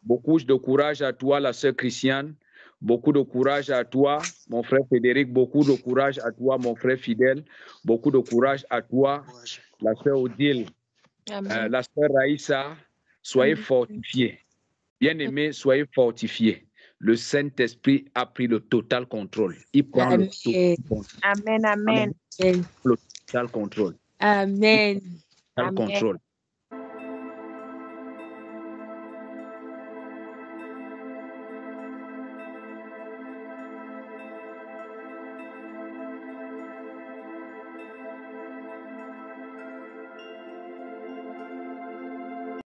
Beaucoup de courage à toi, la sœur Christiane. Beaucoup de courage à toi, mon frère Frédéric. Beaucoup de courage à toi, mon frère Fidèle. Beaucoup de courage à toi, la sœur Odile. La sœur Raïssa. Soyez fortifiés. Bien-aimés, soyez fortifiés. Le Saint-Esprit a pris le total contrôle. Il prend le total contrôle. Amen, amen. Le total contrôle. Amen. Total contrôle.